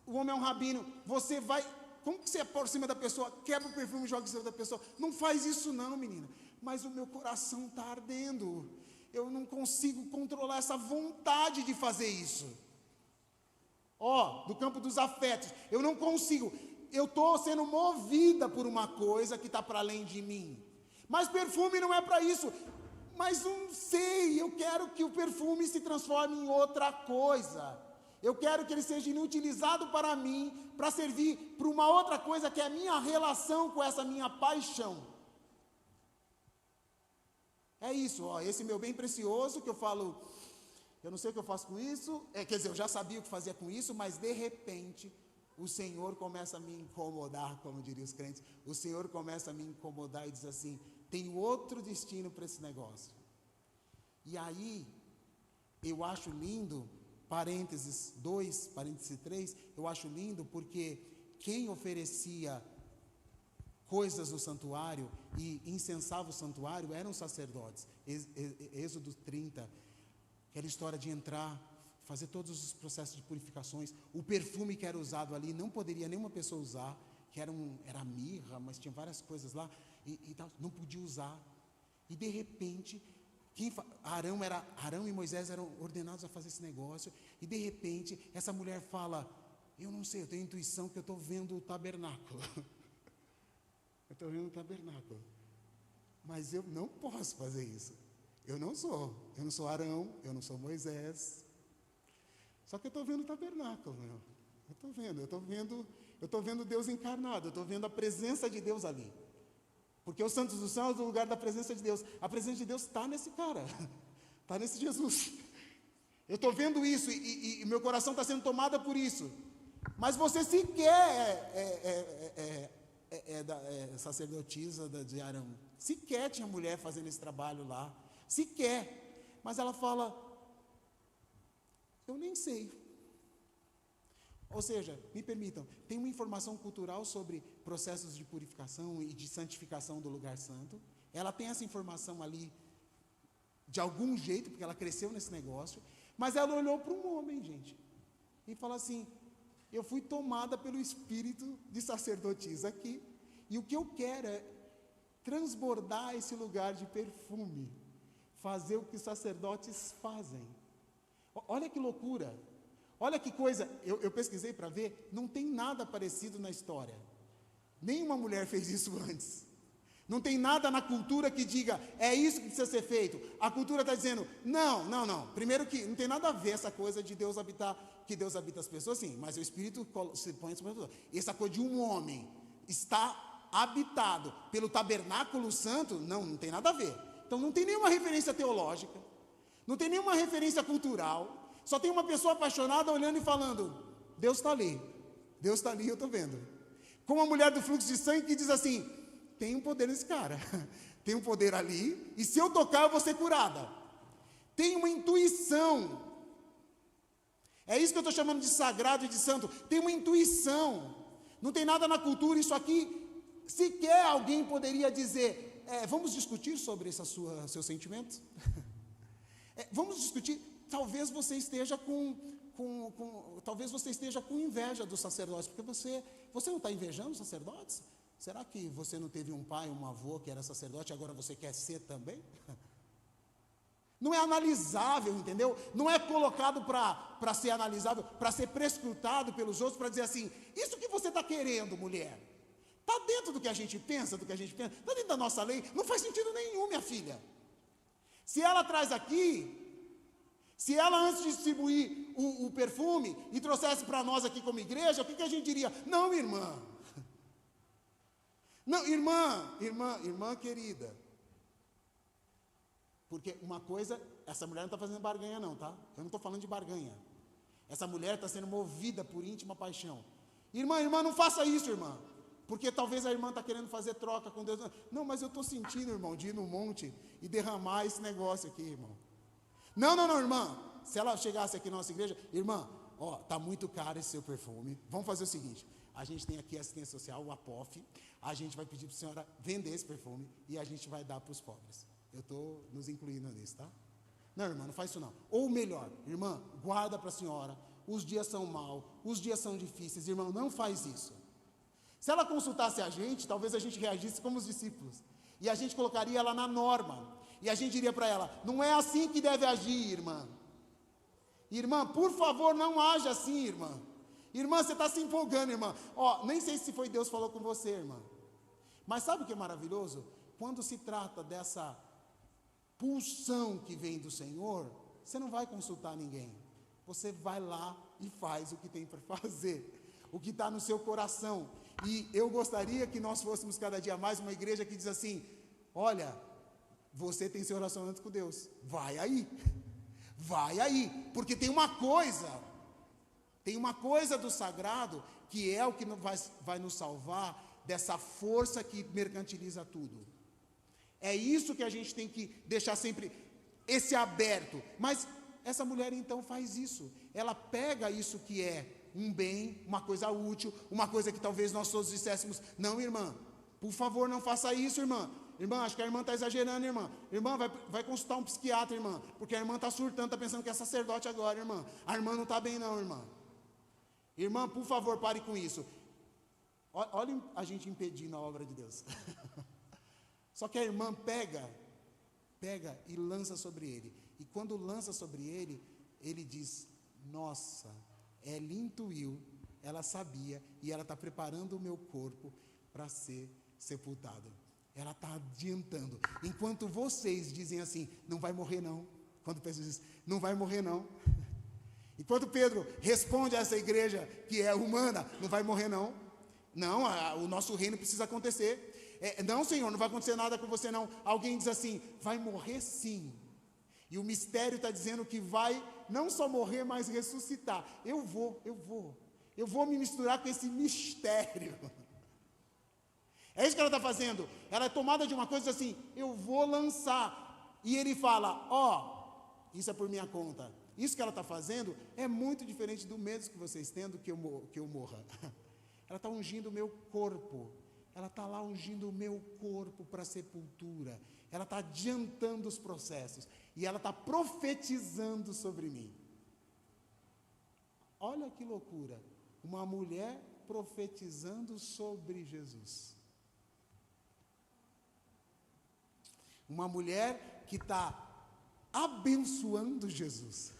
O homem é um rabino, você vai, como que você aproxima da pessoa, quebra o perfume e joga em cima da pessoa? Não faz isso não, menina. Mas o meu coração está ardendo, eu não consigo controlar essa vontade de fazer isso. Do campo dos afetos, eu não consigo, eu estou sendo movida por uma coisa que está para além de mim. Mas perfume não é para isso. Mas não sei, eu quero que o perfume se transforme em outra coisa. Eu quero que ele seja inutilizado para mim, para servir para uma outra coisa, que é a minha relação com essa minha paixão. É isso, esse meu bem precioso que eu falo, eu não sei o que eu faço com isso, quer dizer, eu já sabia o que fazia com isso, mas de repente o Senhor começa a me incomodar, como diriam os crentes. O Senhor começa a me incomodar e diz assim: tem outro destino para esse negócio. E aí, eu acho lindo, parênteses 2, parênteses 3, eu acho lindo porque quem oferecia coisas no santuário e incensava o santuário eram os sacerdotes. Êxodo 30, aquela história de entrar, fazer todos os processos de purificações. O perfume que era usado ali não poderia nenhuma pessoa usar, que era mirra, mas tinha várias coisas lá, e não podia usar. E de repente, Arão e Moisés eram ordenados a fazer esse negócio, e de repente, essa mulher fala: eu não sei, eu tenho intuição que eu estou vendo o tabernáculo. Eu estou vendo o tabernáculo. Mas eu não posso fazer isso. Eu não sou Arão, eu não sou Moisés. Só que eu estou vendo o tabernáculo, meu. Eu estou vendo Deus encarnado, eu estou vendo a presença de Deus ali. Porque os santos do céu é o lugar da presença de Deus. A presença de Deus está nesse cara, está nesse Jesus. Eu estou vendo isso e meu coração está sendo tomado por isso. Mas você sequer sacerdotisa de Arão. Sequer tinha mulher fazendo esse trabalho lá. Sequer. Mas ela fala: eu nem sei. Ou seja, me permitam, tem uma informação cultural sobre processos de purificação e de santificação do lugar santo. Ela tem essa informação ali de algum jeito, porque ela cresceu nesse negócio. Mas ela olhou para um homem, gente, e falou assim: eu fui tomada pelo espírito de sacerdotisa aqui, e o que eu quero é transbordar esse lugar de perfume, fazer o que os sacerdotes fazem. Olha que loucura, olha que coisa, eu pesquisei para ver, não tem nada parecido na história, nenhuma mulher fez isso antes, não tem nada na cultura que diga, é isso que precisa ser feito. A cultura está dizendo, não, primeiro que não tem nada a ver essa coisa de Deus habitar, que Deus habita as pessoas, sim, mas o Espírito se põe sobre as pessoas. Essa coisa de um homem está habitado pelo tabernáculo santo, não tem nada a ver. Então não tem nenhuma referência teológica, não tem nenhuma referência cultural, só tem uma pessoa apaixonada olhando e falando, Deus está ali, eu estou vendo. Como a mulher do fluxo de sangue que diz assim, tem um poder nesse cara, tem um poder ali, e se eu tocar eu vou ser curada. Tem uma intuição, é isso que eu estou chamando de sagrado e de santo, tem uma intuição, não tem nada na cultura, isso aqui, sequer alguém poderia dizer, vamos discutir sobre esses seus sentimentos? Vamos discutir, talvez você esteja talvez você esteja com inveja dos sacerdotes, porque você não está invejando os sacerdotes? Será que você não teve um pai, um avô que era sacerdote, agora você quer ser também? Não é analisável, entendeu? Não é colocado para ser analisável, para ser prescrutado pelos outros, para dizer assim, isso que você está querendo, mulher, está dentro do que a gente pensa, está dentro da nossa lei, não faz sentido nenhum, minha filha. Se ela traz aqui, se ela antes de distribuir o perfume e trouxesse para nós aqui como igreja, o que a gente diria? Não, irmã. Não, irmã querida, Porque uma coisa, essa mulher não está fazendo barganha não, tá? Eu não estou falando de barganha. Essa mulher está sendo movida por íntima paixão. Irmã, não faça isso, irmã. Porque talvez a irmã está querendo fazer troca com Deus. Não, mas eu estou sentindo, irmão, de ir no monte e derramar esse negócio aqui, irmão. Não, irmã. Se ela chegasse aqui na nossa igreja, irmã, ó, tá muito caro esse seu perfume. Vamos fazer o seguinte, a gente tem aqui a assistência social, o APOF, a gente vai pedir para a senhora vender esse perfume e a gente vai dar para os pobres. Eu estou nos incluindo nisso, tá? Não, irmã, não faz isso não. Ou melhor, irmã, guarda para a senhora, os dias são maus, os dias são difíceis, irmão, não faz isso. Se ela consultasse a gente, talvez a gente reagisse como os discípulos. E a gente colocaria ela na norma. E a gente diria para ela, não é assim que deve agir, irmã. Irmã, por favor, não haja assim, irmã. Irmã, você está se empolgando, irmã. Ó, nem sei se foi Deus que falou com você, irmã. Mas sabe o que é maravilhoso? Quando se trata dessa pulsão que vem do Senhor, você não vai consultar ninguém. Você vai lá e faz o que tem para fazer. O que está no seu coração. E eu gostaria que nós fôssemos cada dia mais uma igreja que diz assim, olha, você tem seu relacionamento com Deus. Vai aí. Vai aí, porque tem uma coisa do sagrado, que é o que vai nos salvar dessa força que mercantiliza tudo. É isso que a gente tem que deixar sempre, esse aberto. Mas essa mulher então faz isso, ela pega isso que é um bem, uma coisa útil, uma coisa que talvez nós todos disséssemos, não, irmã, por favor, não faça isso, irmã. Irmã, acho que a irmã está exagerando, irmã. Irmã, vai consultar um psiquiatra, irmã. Porque a irmã está surtando, está pensando que é sacerdote agora, irmã. A irmã não está bem não, irmã. Irmã, por favor, pare com isso. Olha a gente impedindo a obra de Deus. Só que a irmã pega e lança sobre ele. E quando lança sobre ele, ele diz, nossa, ela intuiu, ela sabia, e ela está preparando o meu corpo para ser sepultado. Ela está adiantando. Enquanto vocês dizem assim, não vai morrer não. Quando Pedro diz, não vai morrer não. Enquanto Pedro responde a essa igreja que é humana, não vai morrer não. Não, o nosso reino precisa acontecer. Não, Senhor, não vai acontecer nada com você não. Alguém diz assim, vai morrer sim. E o mistério está dizendo que vai não só morrer, mas ressuscitar. Eu vou me misturar com esse mistério. É isso que ela está fazendo. Ela é tomada de uma coisa assim, eu vou lançar. E ele fala, ó, isso é por minha conta. Isso que ela está fazendo é muito diferente do medo que vocês têm do que eu morra. Ela está ungindo o meu corpo. Ela está lá ungindo o meu corpo para a sepultura. Ela está adiantando os processos. E ela está profetizando sobre mim. Olha que loucura. Uma mulher profetizando sobre Jesus. Uma mulher que está abençoando Jesus.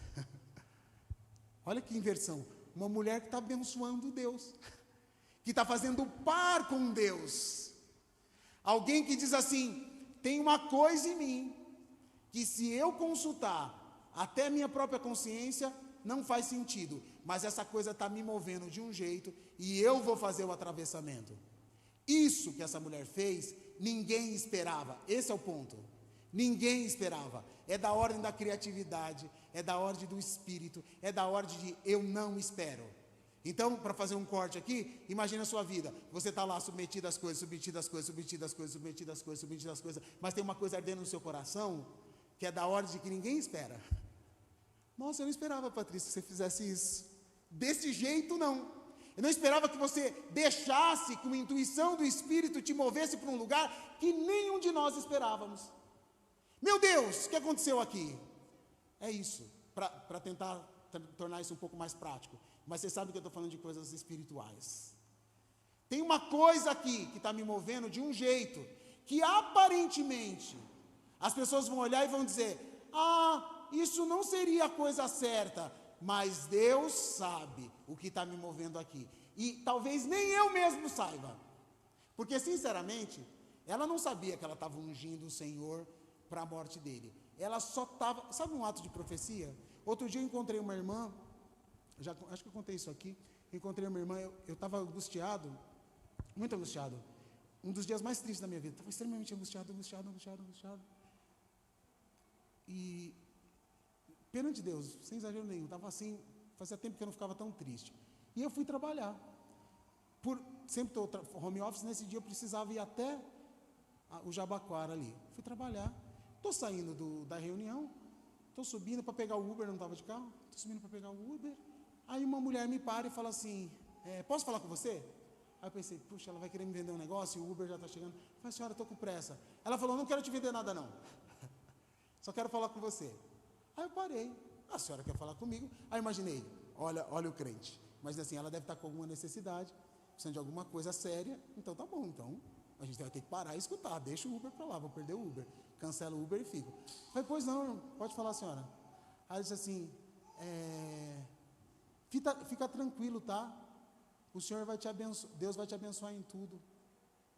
Olha que inversão. Uma mulher que está abençoando Deus. Que está fazendo par com Deus. Alguém que diz assim, tem uma coisa em mim, que se eu consultar até minha própria consciência, não faz sentido. Mas essa coisa está me movendo de um jeito, e eu vou fazer o atravessamento. Isso que essa mulher fez, ninguém esperava. Esse é o ponto. Ninguém esperava. É da ordem da criatividade, é da ordem do espírito, é da ordem de eu não espero. Então, para fazer um corte aqui, imagina a sua vida. Você está lá submetido às coisas, mas tem uma coisa ardendo no seu coração, que é da ordem de que ninguém espera. Nossa, eu não esperava, Patrícia, que você fizesse isso. Desse jeito, não. Eu não esperava que você deixasse que uma intuição do Espírito te movesse para um lugar que nenhum de nós esperávamos. Meu Deus, o que aconteceu aqui? É isso, para tentar tornar isso um pouco mais prático. Mas você sabe que eu estou falando de coisas espirituais. Tem uma coisa aqui que está me movendo de um jeito que aparentemente as pessoas vão olhar e vão dizer, isso não seria a coisa certa, mas Deus sabe o que está me movendo aqui. E talvez nem eu mesmo saiba. Porque sinceramente, ela não sabia que ela estava ungindo o Senhor para a morte dele. Ela só estava, sabe um ato de profecia? Outro dia eu encontrei uma irmã, acho que eu contei isso aqui, encontrei uma irmã, eu estava angustiado, muito angustiado, um dos dias mais tristes da minha vida, estava extremamente angustiado, E, perante Deus, sem exagero nenhum, estava assim, fazia tempo que eu não ficava tão triste. E eu fui trabalhar. Sempre estou home office, nesse dia eu precisava ir até o Jabaquara ali. Fui trabalhar. Estou saindo da reunião, estou subindo para pegar o Uber, não estava de carro, estou subindo para pegar o Uber. Aí uma mulher me para e fala assim, posso falar com você? Aí eu pensei, puxa, ela vai querer me vender um negócio e o Uber já está chegando. Eu falei, senhora, estou com pressa. Ela falou, não quero te vender nada não, só quero falar com você. Aí eu parei, a senhora quer falar comigo? Aí eu imaginei, olha o crente, mas assim, ela deve estar com alguma necessidade, precisando de alguma coisa séria, então tá bom, então a gente vai ter que parar e escutar, deixa o Uber para lá, vou perder o Uber, cancela o Uber e fico. Eu falei, pois não, pode falar, senhora. Aí ela disse assim, fica tranquilo, tá? O Senhor vai te abençoar, Deus vai te abençoar em tudo.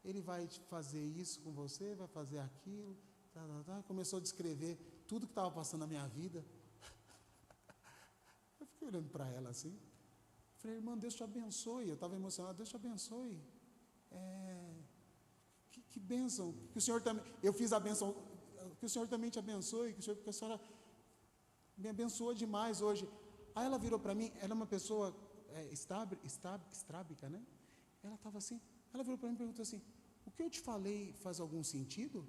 Ele vai fazer isso com você, vai fazer aquilo. Começou a descrever tudo que estava passando na minha vida. Eu fiquei olhando para ela assim. Falei, irmã, Deus te abençoe. Eu estava emocionado, Deus te abençoe. Que bênção. Que o Senhor também, eu fiz a bênção, que o Senhor também te abençoe, porque a senhora me abençoou demais hoje. Aí ela virou para mim, ela é uma pessoa estrábica, né? Ela estava assim, ela virou para mim e perguntou assim, o que eu te falei faz algum sentido?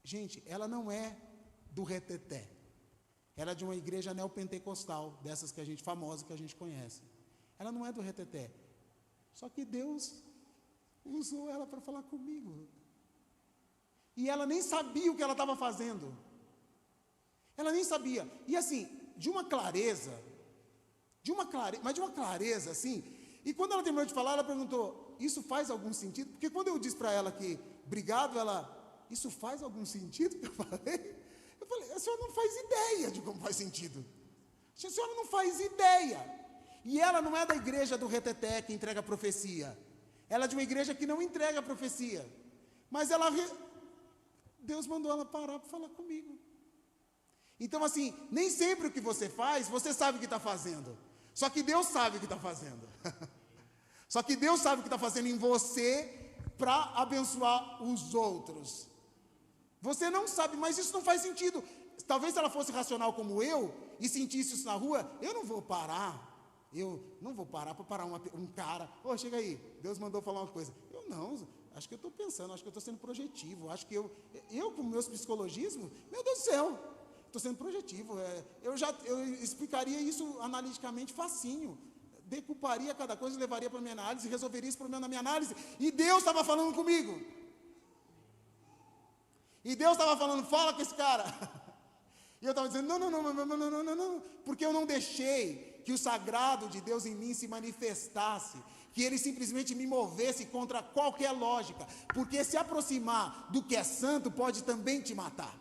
Gente, ela não é do reteté, ela é de uma igreja neopentecostal, dessas que a gente, famosa, que a gente conhece. Ela não é do reteté, só que Deus usou ela para falar comigo, e ela nem sabia o que ela estava fazendo, ela nem sabia, e assim, de uma clareza, mas de uma clareza assim, e quando ela terminou de falar, ela perguntou, isso faz algum sentido? Porque quando eu disse para ela que, obrigado, isso faz algum sentido que eu falei? Eu falei, a senhora não faz ideia de como faz sentido, a senhora não faz ideia, e ela não é da igreja do reteté que entrega profecia, ela é de uma igreja que não entrega profecia, mas Deus mandou ela parar para falar comigo. Então assim, nem sempre o que você faz, você sabe o que está fazendo. Só que Deus sabe o que está fazendo. Só que Deus sabe o que está fazendo em você para abençoar os outros. Você não sabe, mas isso não faz sentido. Talvez se ela fosse racional como eu e sentisse isso na rua, eu não vou parar. Eu não vou parar para parar um cara. Chega aí, Deus mandou falar uma coisa. Eu não, acho que eu estou pensando, acho que eu estou sendo projetivo. Acho que eu com meus psicologismos, meu Deus do céu. Estou sendo projetivo, eu explicaria isso analiticamente facinho, decuparia cada coisa, levaria para a minha análise, resolveria esse problema na minha análise, e Deus estava falando comigo, e Deus estava falando, fala com esse cara, e eu estava dizendo, não, porque eu não deixei que o sagrado de Deus em mim se manifestasse, que ele simplesmente me movesse contra qualquer lógica, porque se aproximar do que é santo pode também te matar,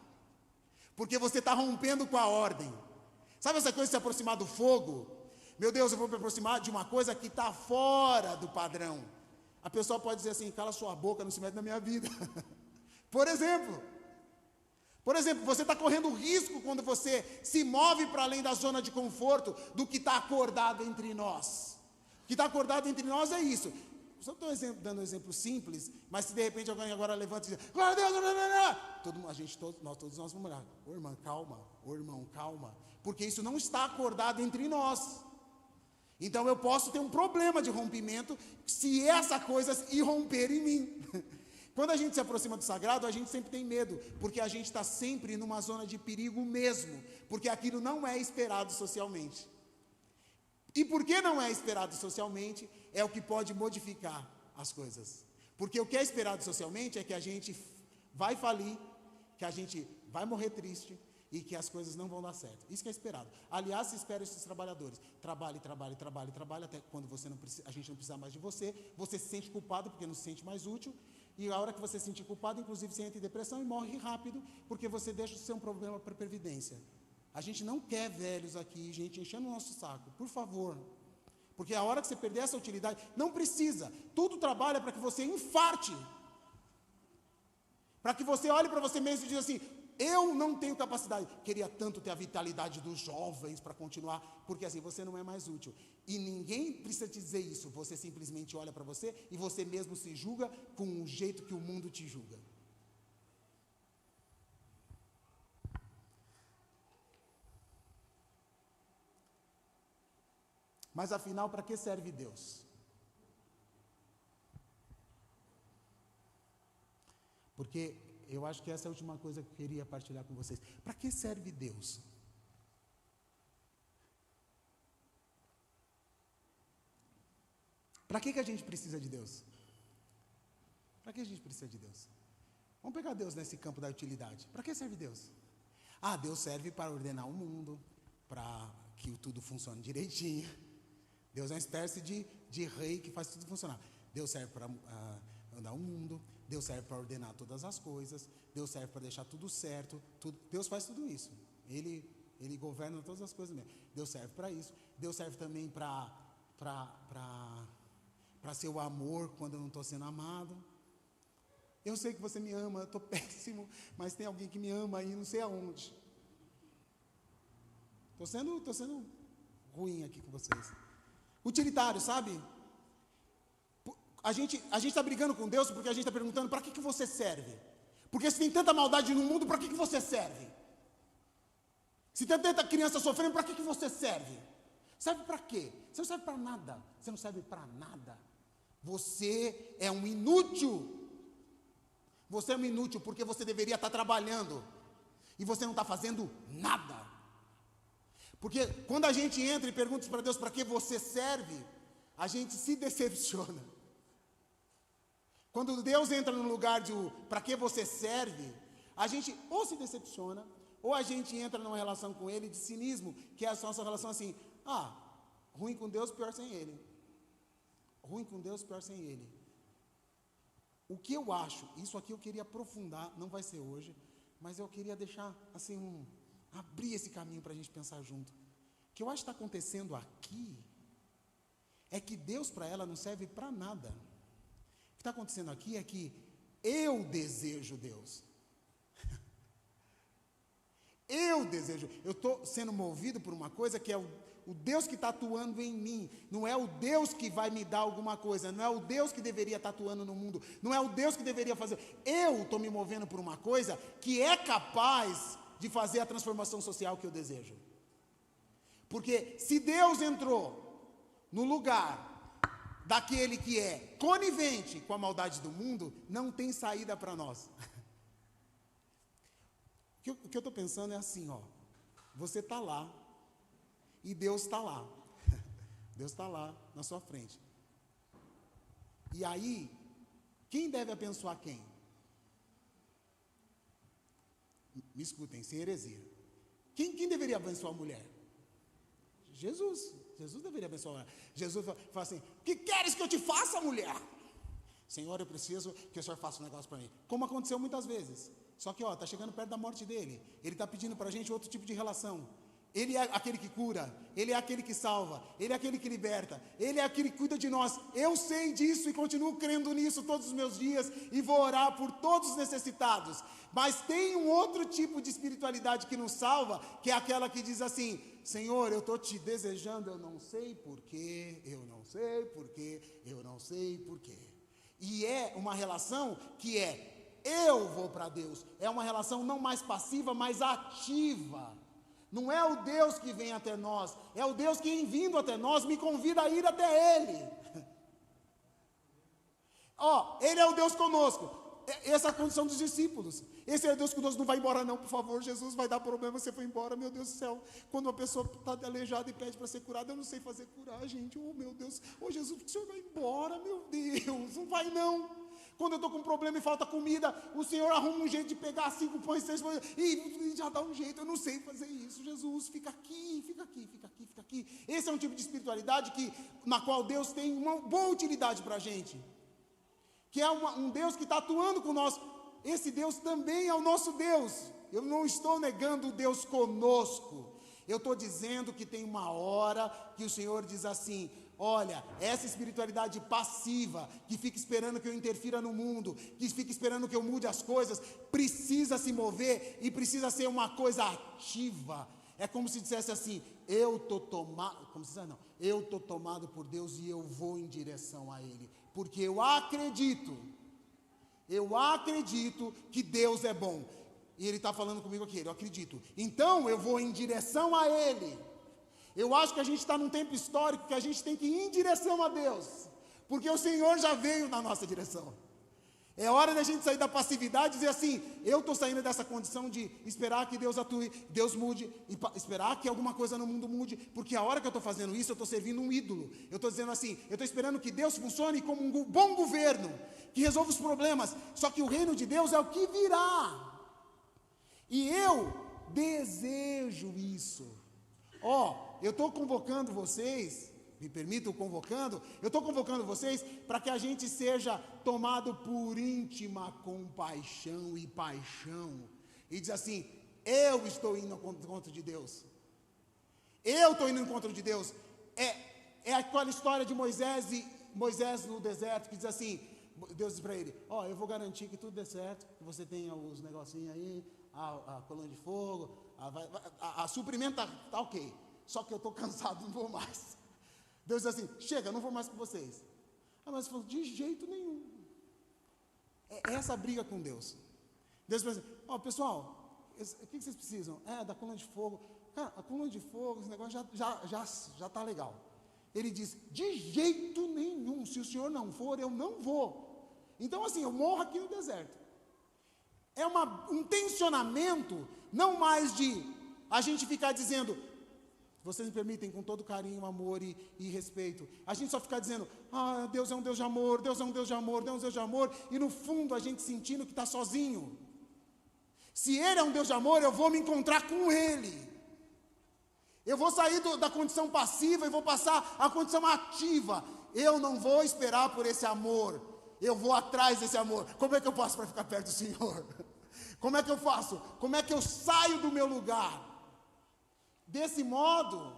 porque você está rompendo com a ordem. Sabe essa coisa de se aproximar do fogo? Meu Deus, eu vou me aproximar de uma coisa que está fora do padrão. A pessoa pode dizer assim, cala sua boca, não se mete na minha vida. Por exemplo, você está correndo risco quando você se move para além da zona de conforto do que está acordado entre nós. O que está acordado entre nós é isso. Só estou dando um exemplo simples, mas se de repente alguém agora levanta e diz, glória a Deus, nós todos vamos murmurar, irmão, calma, porque isso não está acordado entre nós. Então eu posso ter um problema de rompimento se essa coisa irromper em mim. Quando a gente se aproxima do sagrado, a gente sempre tem medo, porque a gente está sempre numa zona de perigo mesmo, porque aquilo não é esperado socialmente. E por que não é esperado socialmente, é o que pode modificar as coisas. Porque o que é esperado socialmente é que a gente vai falir, que a gente vai morrer triste e que as coisas não vão dar certo. Isso que é esperado. Aliás, se espera esses trabalhadores. Trabalhe, até quando a gente não precisar mais de você. Você se sente culpado porque não se sente mais útil. E a hora que você se sentir culpado, inclusive você entra em depressão e morre rápido, porque você deixa de ser um problema para a previdência. A gente não quer velhos aqui, gente enchendo o nosso saco, por favor. Porque a hora que você perder essa utilidade, não precisa. Tudo trabalha para que você infarte. Para que você olhe para você mesmo e diga assim, eu não tenho capacidade. Queria tanto ter a vitalidade dos jovens para continuar, porque assim você não é mais útil. E ninguém precisa te dizer isso. Você simplesmente olha para você e você mesmo se julga com o jeito que o mundo te julga. Mas afinal, para que serve Deus? Porque eu acho que essa é a última coisa que eu queria partilhar com vocês. Para que serve Deus? Para que a gente precisa de Deus? Para que a gente precisa de Deus? Vamos pegar Deus nesse campo da utilidade. Para que serve Deus? Ah, Deus serve para ordenar o mundo, para que tudo funcione direitinho. Deus é uma espécie de rei que faz tudo funcionar. Deus serve para andar o mundo. Deus serve para ordenar todas as coisas. Deus serve para deixar tudo certo. Deus faz tudo isso. Ele governa todas as coisas mesmo. Deus serve para isso. Deus serve também para ser o amor quando eu não estou sendo amado. Eu sei que você me ama, eu estou péssimo, mas tem alguém que me ama aí, não sei aonde. Estou sendo ruim aqui com vocês. Utilitário, sabe? A gente está brigando com Deus porque a gente está perguntando, para que você serve? Porque se tem tanta maldade no mundo, para que você serve? Se tem tanta criança sofrendo, para que você serve? Serve para quê? Você não serve para nada. Você não serve para nada. Você é um inútil. Você é um inútil porque você deveria estar trabalhando. E você não está fazendo nada. Porque quando a gente entra e pergunta para Deus para que você serve, a gente se decepciona. Quando Deus entra no lugar de para que você serve, a gente ou se decepciona, ou a gente entra numa relação com Ele de cinismo, que é a nossa relação assim, ruim com Deus, pior sem Ele. Ruim com Deus, pior sem Ele. O que eu acho, isso aqui eu queria aprofundar, não vai ser hoje, mas eu queria deixar assim, abrir esse caminho para a gente pensar junto. O que eu acho que está acontecendo aqui, é que Deus para ela não serve para nada. O que está acontecendo aqui é que eu desejo Deus. Eu estou sendo movido por uma coisa que é o Deus que está atuando em mim. Não é o Deus que vai me dar alguma coisa, não é o Deus que deveria estar atuando no mundo, não é o Deus que deveria fazer. Eu estou me movendo por uma coisa que é capaz de fazer a transformação social que eu desejo. Porque se Deus entrou no lugar daquele que é conivente com a maldade do mundo, não tem saída para nós. O que eu estou pensando é assim, você está lá, e Deus está lá. Deus está lá, na sua frente. E aí, quem deve abençoar quem? Me escutem, sem heresia. Quem deveria abençoar a mulher? Jesus. Jesus deveria abençoar a mulher. Jesus fala assim, o que queres que eu te faça, mulher? Senhor, eu preciso que o Senhor faça um negócio para mim. Como aconteceu muitas vezes. Só que, está chegando perto da morte dele. Ele está pedindo para a gente outro tipo de relação. Ele é aquele que cura, Ele é aquele que salva, Ele é aquele que liberta, Ele é aquele que cuida de nós. Eu sei disso e continuo crendo nisso todos os meus dias e vou orar por todos os necessitados. Mas tem um outro tipo de espiritualidade que nos salva, que é aquela que diz assim, Senhor, eu estou te desejando, eu não sei porquê, eu não sei porquê, eu não sei porquê. E é uma relação que eu vou para Deus, é uma relação não mais passiva, mas ativa. Não é o Deus que vem até nós, é o Deus que, em vindo até nós, me convida a ir até Ele. Ele é o Deus conosco. Essa é a condição dos discípulos. Esse é o Deus conosco, não vai embora não, por favor, Jesus, vai dar problema, você foi embora, meu Deus do céu. Quando uma pessoa está aleijada e pede para ser curada, eu não sei fazer curar, gente, meu Deus, Jesus, o Senhor vai embora, meu Deus, não vai não. Quando eu estou com um problema e falta comida, o Senhor arruma um jeito de pegar 5 pães, 6 pães, e já dá um jeito, eu não sei fazer isso. Jesus, fica aqui, fica aqui, fica aqui, fica aqui. Esse é um tipo de espiritualidade na qual Deus tem uma boa utilidade para a gente. Que é um Deus que está atuando com nós. Esse Deus também é o nosso Deus. Eu não estou negando o Deus conosco. Eu estou dizendo que tem uma hora que o Senhor diz assim, olha, essa espiritualidade passiva, que fica esperando que eu interfira no mundo, que fica esperando que eu mude as coisas, precisa se mover e precisa ser uma coisa ativa. É como se dissesse assim, eu estou tomado por Deus e eu vou em direção a Ele. Porque eu acredito que Deus é bom. E Ele está falando comigo aqui, eu acredito. Então eu vou em direção a Ele. Eu acho que a gente está num tempo histórico que a gente tem que ir em direção a Deus, porque o Senhor já veio na nossa direção. É hora da gente sair da passividade e dizer assim, eu estou saindo dessa condição de esperar que Deus atue, Deus mude, esperar que alguma coisa no mundo mude, porque a hora que eu estou fazendo isso, eu estou servindo um ídolo. Eu estou dizendo assim, eu estou esperando que Deus funcione como um bom governo, que resolva os problemas, só que o reino de Deus é o que virá. E eu desejo isso. Eu estou convocando vocês, me permitam convocando, eu estou convocando vocês para que a gente seja tomado por íntima compaixão e paixão, e diz assim, eu estou indo ao encontro de Deus, eu estou indo ao encontro de Deus, é aquela história de Moisés no deserto, que diz assim, Deus diz para ele, eu vou garantir que tudo dê certo, que você tenha os negocinhos aí, a coluna de fogo, a suprimento tá ok, só que eu estou cansado, não vou mais. Deus diz assim, chega, não vou mais com vocês. Mas ele falou, de jeito nenhum. É essa briga com Deus. Deus diz assim, pessoal, o que vocês precisam? Da coluna de fogo. Cara, a coluna de fogo, esse negócio já está legal. Ele diz, de jeito nenhum, se o senhor não for, eu não vou. Então assim, eu morro aqui no deserto. É um tensionamento, não mais de a gente ficar dizendo, vocês me permitem com todo carinho, amor e respeito, a gente só ficar dizendo, Deus é um Deus de amor, Deus é um Deus de amor, Deus é um Deus de amor, e no fundo a gente sentindo que está sozinho. Se Ele é um Deus de amor, eu vou me encontrar com Ele. Eu vou sair da condição passiva e vou passar à condição ativa. Eu não vou esperar por esse amor, eu vou atrás desse amor. Como é que eu faço para ficar perto do Senhor? Como é que eu faço? Como é que eu saio do meu lugar? Desse modo,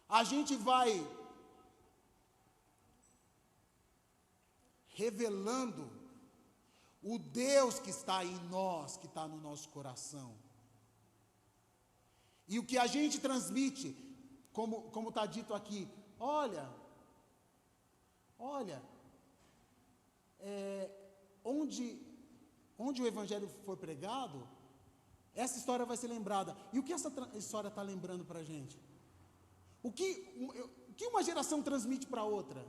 a gente vai revelando o Deus que está em nós, que está no nosso coração. E o que a gente transmite, como está dito aqui, olha, onde o Evangelho for pregado, essa história vai ser lembrada. E o que essa história está lembrando para a gente? O que uma geração transmite para outra?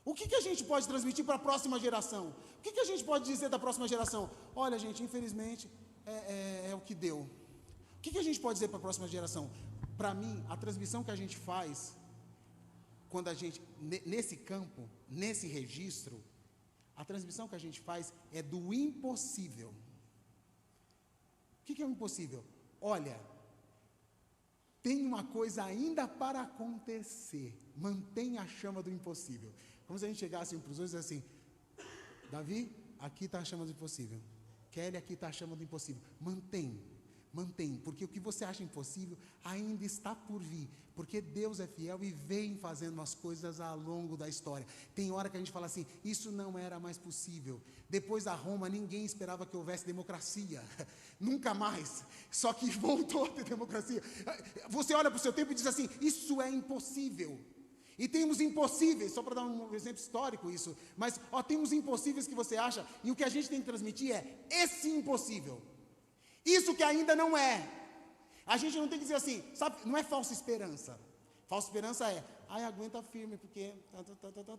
O que a gente pode transmitir para a próxima geração? O que a gente pode dizer da próxima geração? Olha, gente, infelizmente, é o que deu. O que a gente pode dizer para a próxima geração? Para mim, a transmissão que a gente faz, quando a gente, nesse campo, nesse registro, a transmissão que a gente faz é do impossível. O que é o impossível? Olha, tem uma coisa ainda para acontecer. Mantenha a chama do impossível. Como se a gente chegasse para os outros e dissesse assim, Davi, aqui está a chama do impossível. Kelly, aqui está a chama do impossível. Mantém, porque o que você acha impossível ainda está por vir, porque Deus é fiel e vem fazendo as coisas ao longo da história. Tem hora que a gente fala assim, isso não era mais possível. Depois da Roma, ninguém esperava que houvesse democracia, nunca mais, só que voltou a ter democracia. Você olha para o seu tempo e diz assim, isso é impossível. E temos impossíveis, só para dar um exemplo histórico isso, mas temos impossíveis que você acha, e o que a gente tem que transmitir é esse impossível. Isso que ainda não é. A gente não tem que dizer assim, sabe, não é falsa esperança. Falsa esperança é, aguenta firme, porque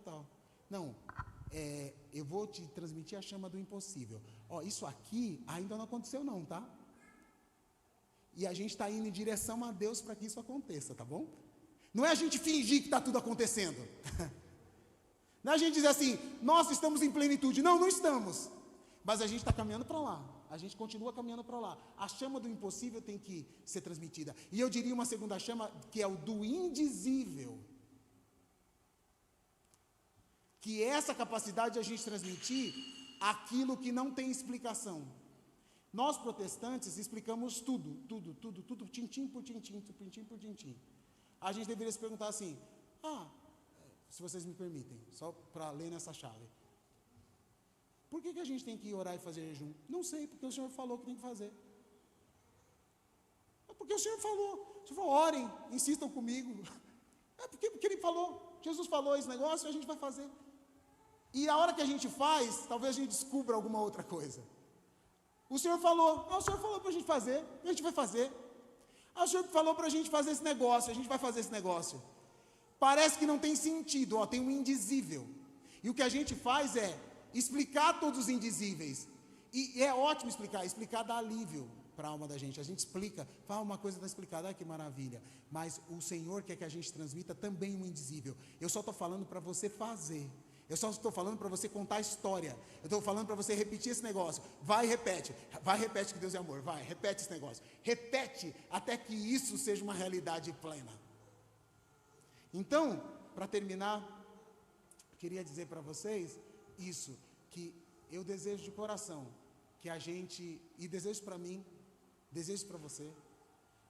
tal. Não, eu vou te transmitir a chama do impossível. Isso aqui ainda não aconteceu não, tá? E a gente está indo em direção a Deus para que isso aconteça, tá bom? Não é a gente fingir que está tudo acontecendo. Não é a gente dizer assim, nós estamos em plenitude. Não estamos. Mas a gente está caminhando para lá. A gente continua caminhando para lá. A chama do impossível tem que ser transmitida. E eu diria uma segunda chama, que é o do indizível. Que é essa capacidade de a gente transmitir aquilo que não tem explicação. Nós protestantes explicamos tudo, tintim por tintim. A gente deveria se perguntar assim, se vocês me permitem, só para ler nessa chave. Por que a gente tem que orar e fazer jejum? Não sei, porque o Senhor falou que tem que fazer. É porque o Senhor falou. O Senhor falou, orem, insistam comigo. É porque Ele falou. Jesus falou esse negócio e a gente vai fazer. E a hora que a gente faz, talvez a gente descubra alguma outra coisa. O Senhor falou para a gente fazer, e a gente vai fazer. O senhor falou para a gente fazer esse negócio, a gente vai fazer esse negócio. Parece que não tem sentido, tem um indizível. E o que a gente faz é explicar todos os indizíveis. E é ótimo explicar dá alívio para a alma da gente. A gente explica, fala uma coisa está explicada, que maravilha. Mas o Senhor quer que a gente transmita também um indizível. Eu só estou falando para você fazer. Eu só estou falando para você contar a história. Eu estou falando para você repetir esse negócio. Vai e repete. Vai e repete que Deus é amor. Vai, repete esse negócio. Repete até que isso seja uma realidade plena. Então, para terminar, queria dizer para vocês isso, que eu desejo de coração que a gente, e desejo para mim, desejo para você,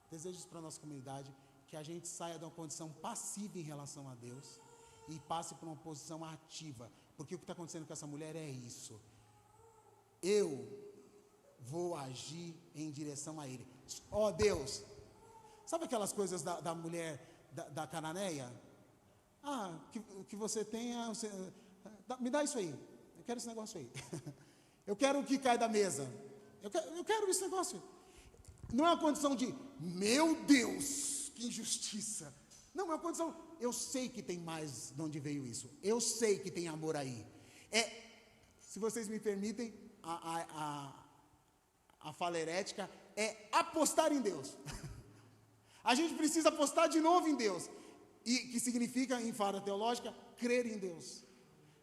desejo para a nossa comunidade, que a gente saia de uma condição passiva em relação a Deus e passe para uma posição ativa, porque o que está acontecendo com essa mulher é isso. Eu vou agir em direção a Ele. Ó Deus, sabe aquelas coisas da mulher da cananeia? Que você tenha, me dá isso aí, eu quero esse negócio aí. Eu quero o que cai da mesa. Eu quero esse negócio. Não é uma condição de, meu Deus, que injustiça. Não, é uma condição, eu sei que tem mais de onde veio isso. Eu sei que tem amor aí. Se vocês me permitem, a fala herética é apostar em Deus. A gente precisa apostar de novo em Deus. E que significa, em fala teológica, crer em Deus.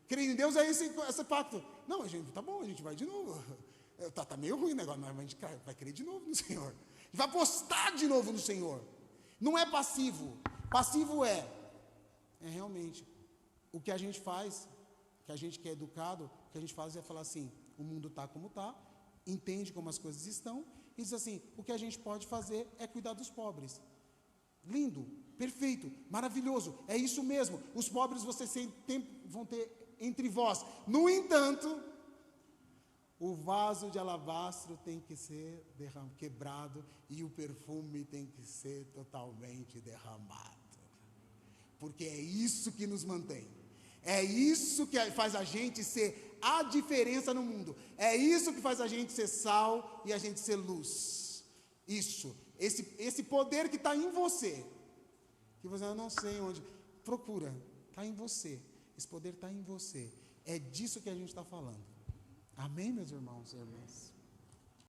Crer em Deus é esse pacto. Não, gente, tá bom, a gente vai de novo. Tá meio ruim o negócio, mas a gente vai crer de novo no Senhor. A gente vai apostar de novo no Senhor. Não é passivo. Passivo é realmente o que a gente faz, que a gente que é educado, o que a gente faz é falar assim, o mundo está como está, entende como as coisas estão, e diz assim, o que a gente pode fazer é cuidar dos pobres. Lindo, perfeito, maravilhoso, é isso mesmo. Os pobres vocês vão ter entre vós. No entanto, o vaso de alabastro tem que ser quebrado e o perfume tem que ser totalmente derramado. Porque é isso que nos mantém. É isso que faz a gente ser a diferença no mundo. É isso que faz a gente ser sal e a gente ser luz. Isso. Esse poder que está em você. Que você, eu não sei onde. Procura. Está em você. Esse poder está em você. É disso que a gente está falando. Amém, meus irmãos e irmãs?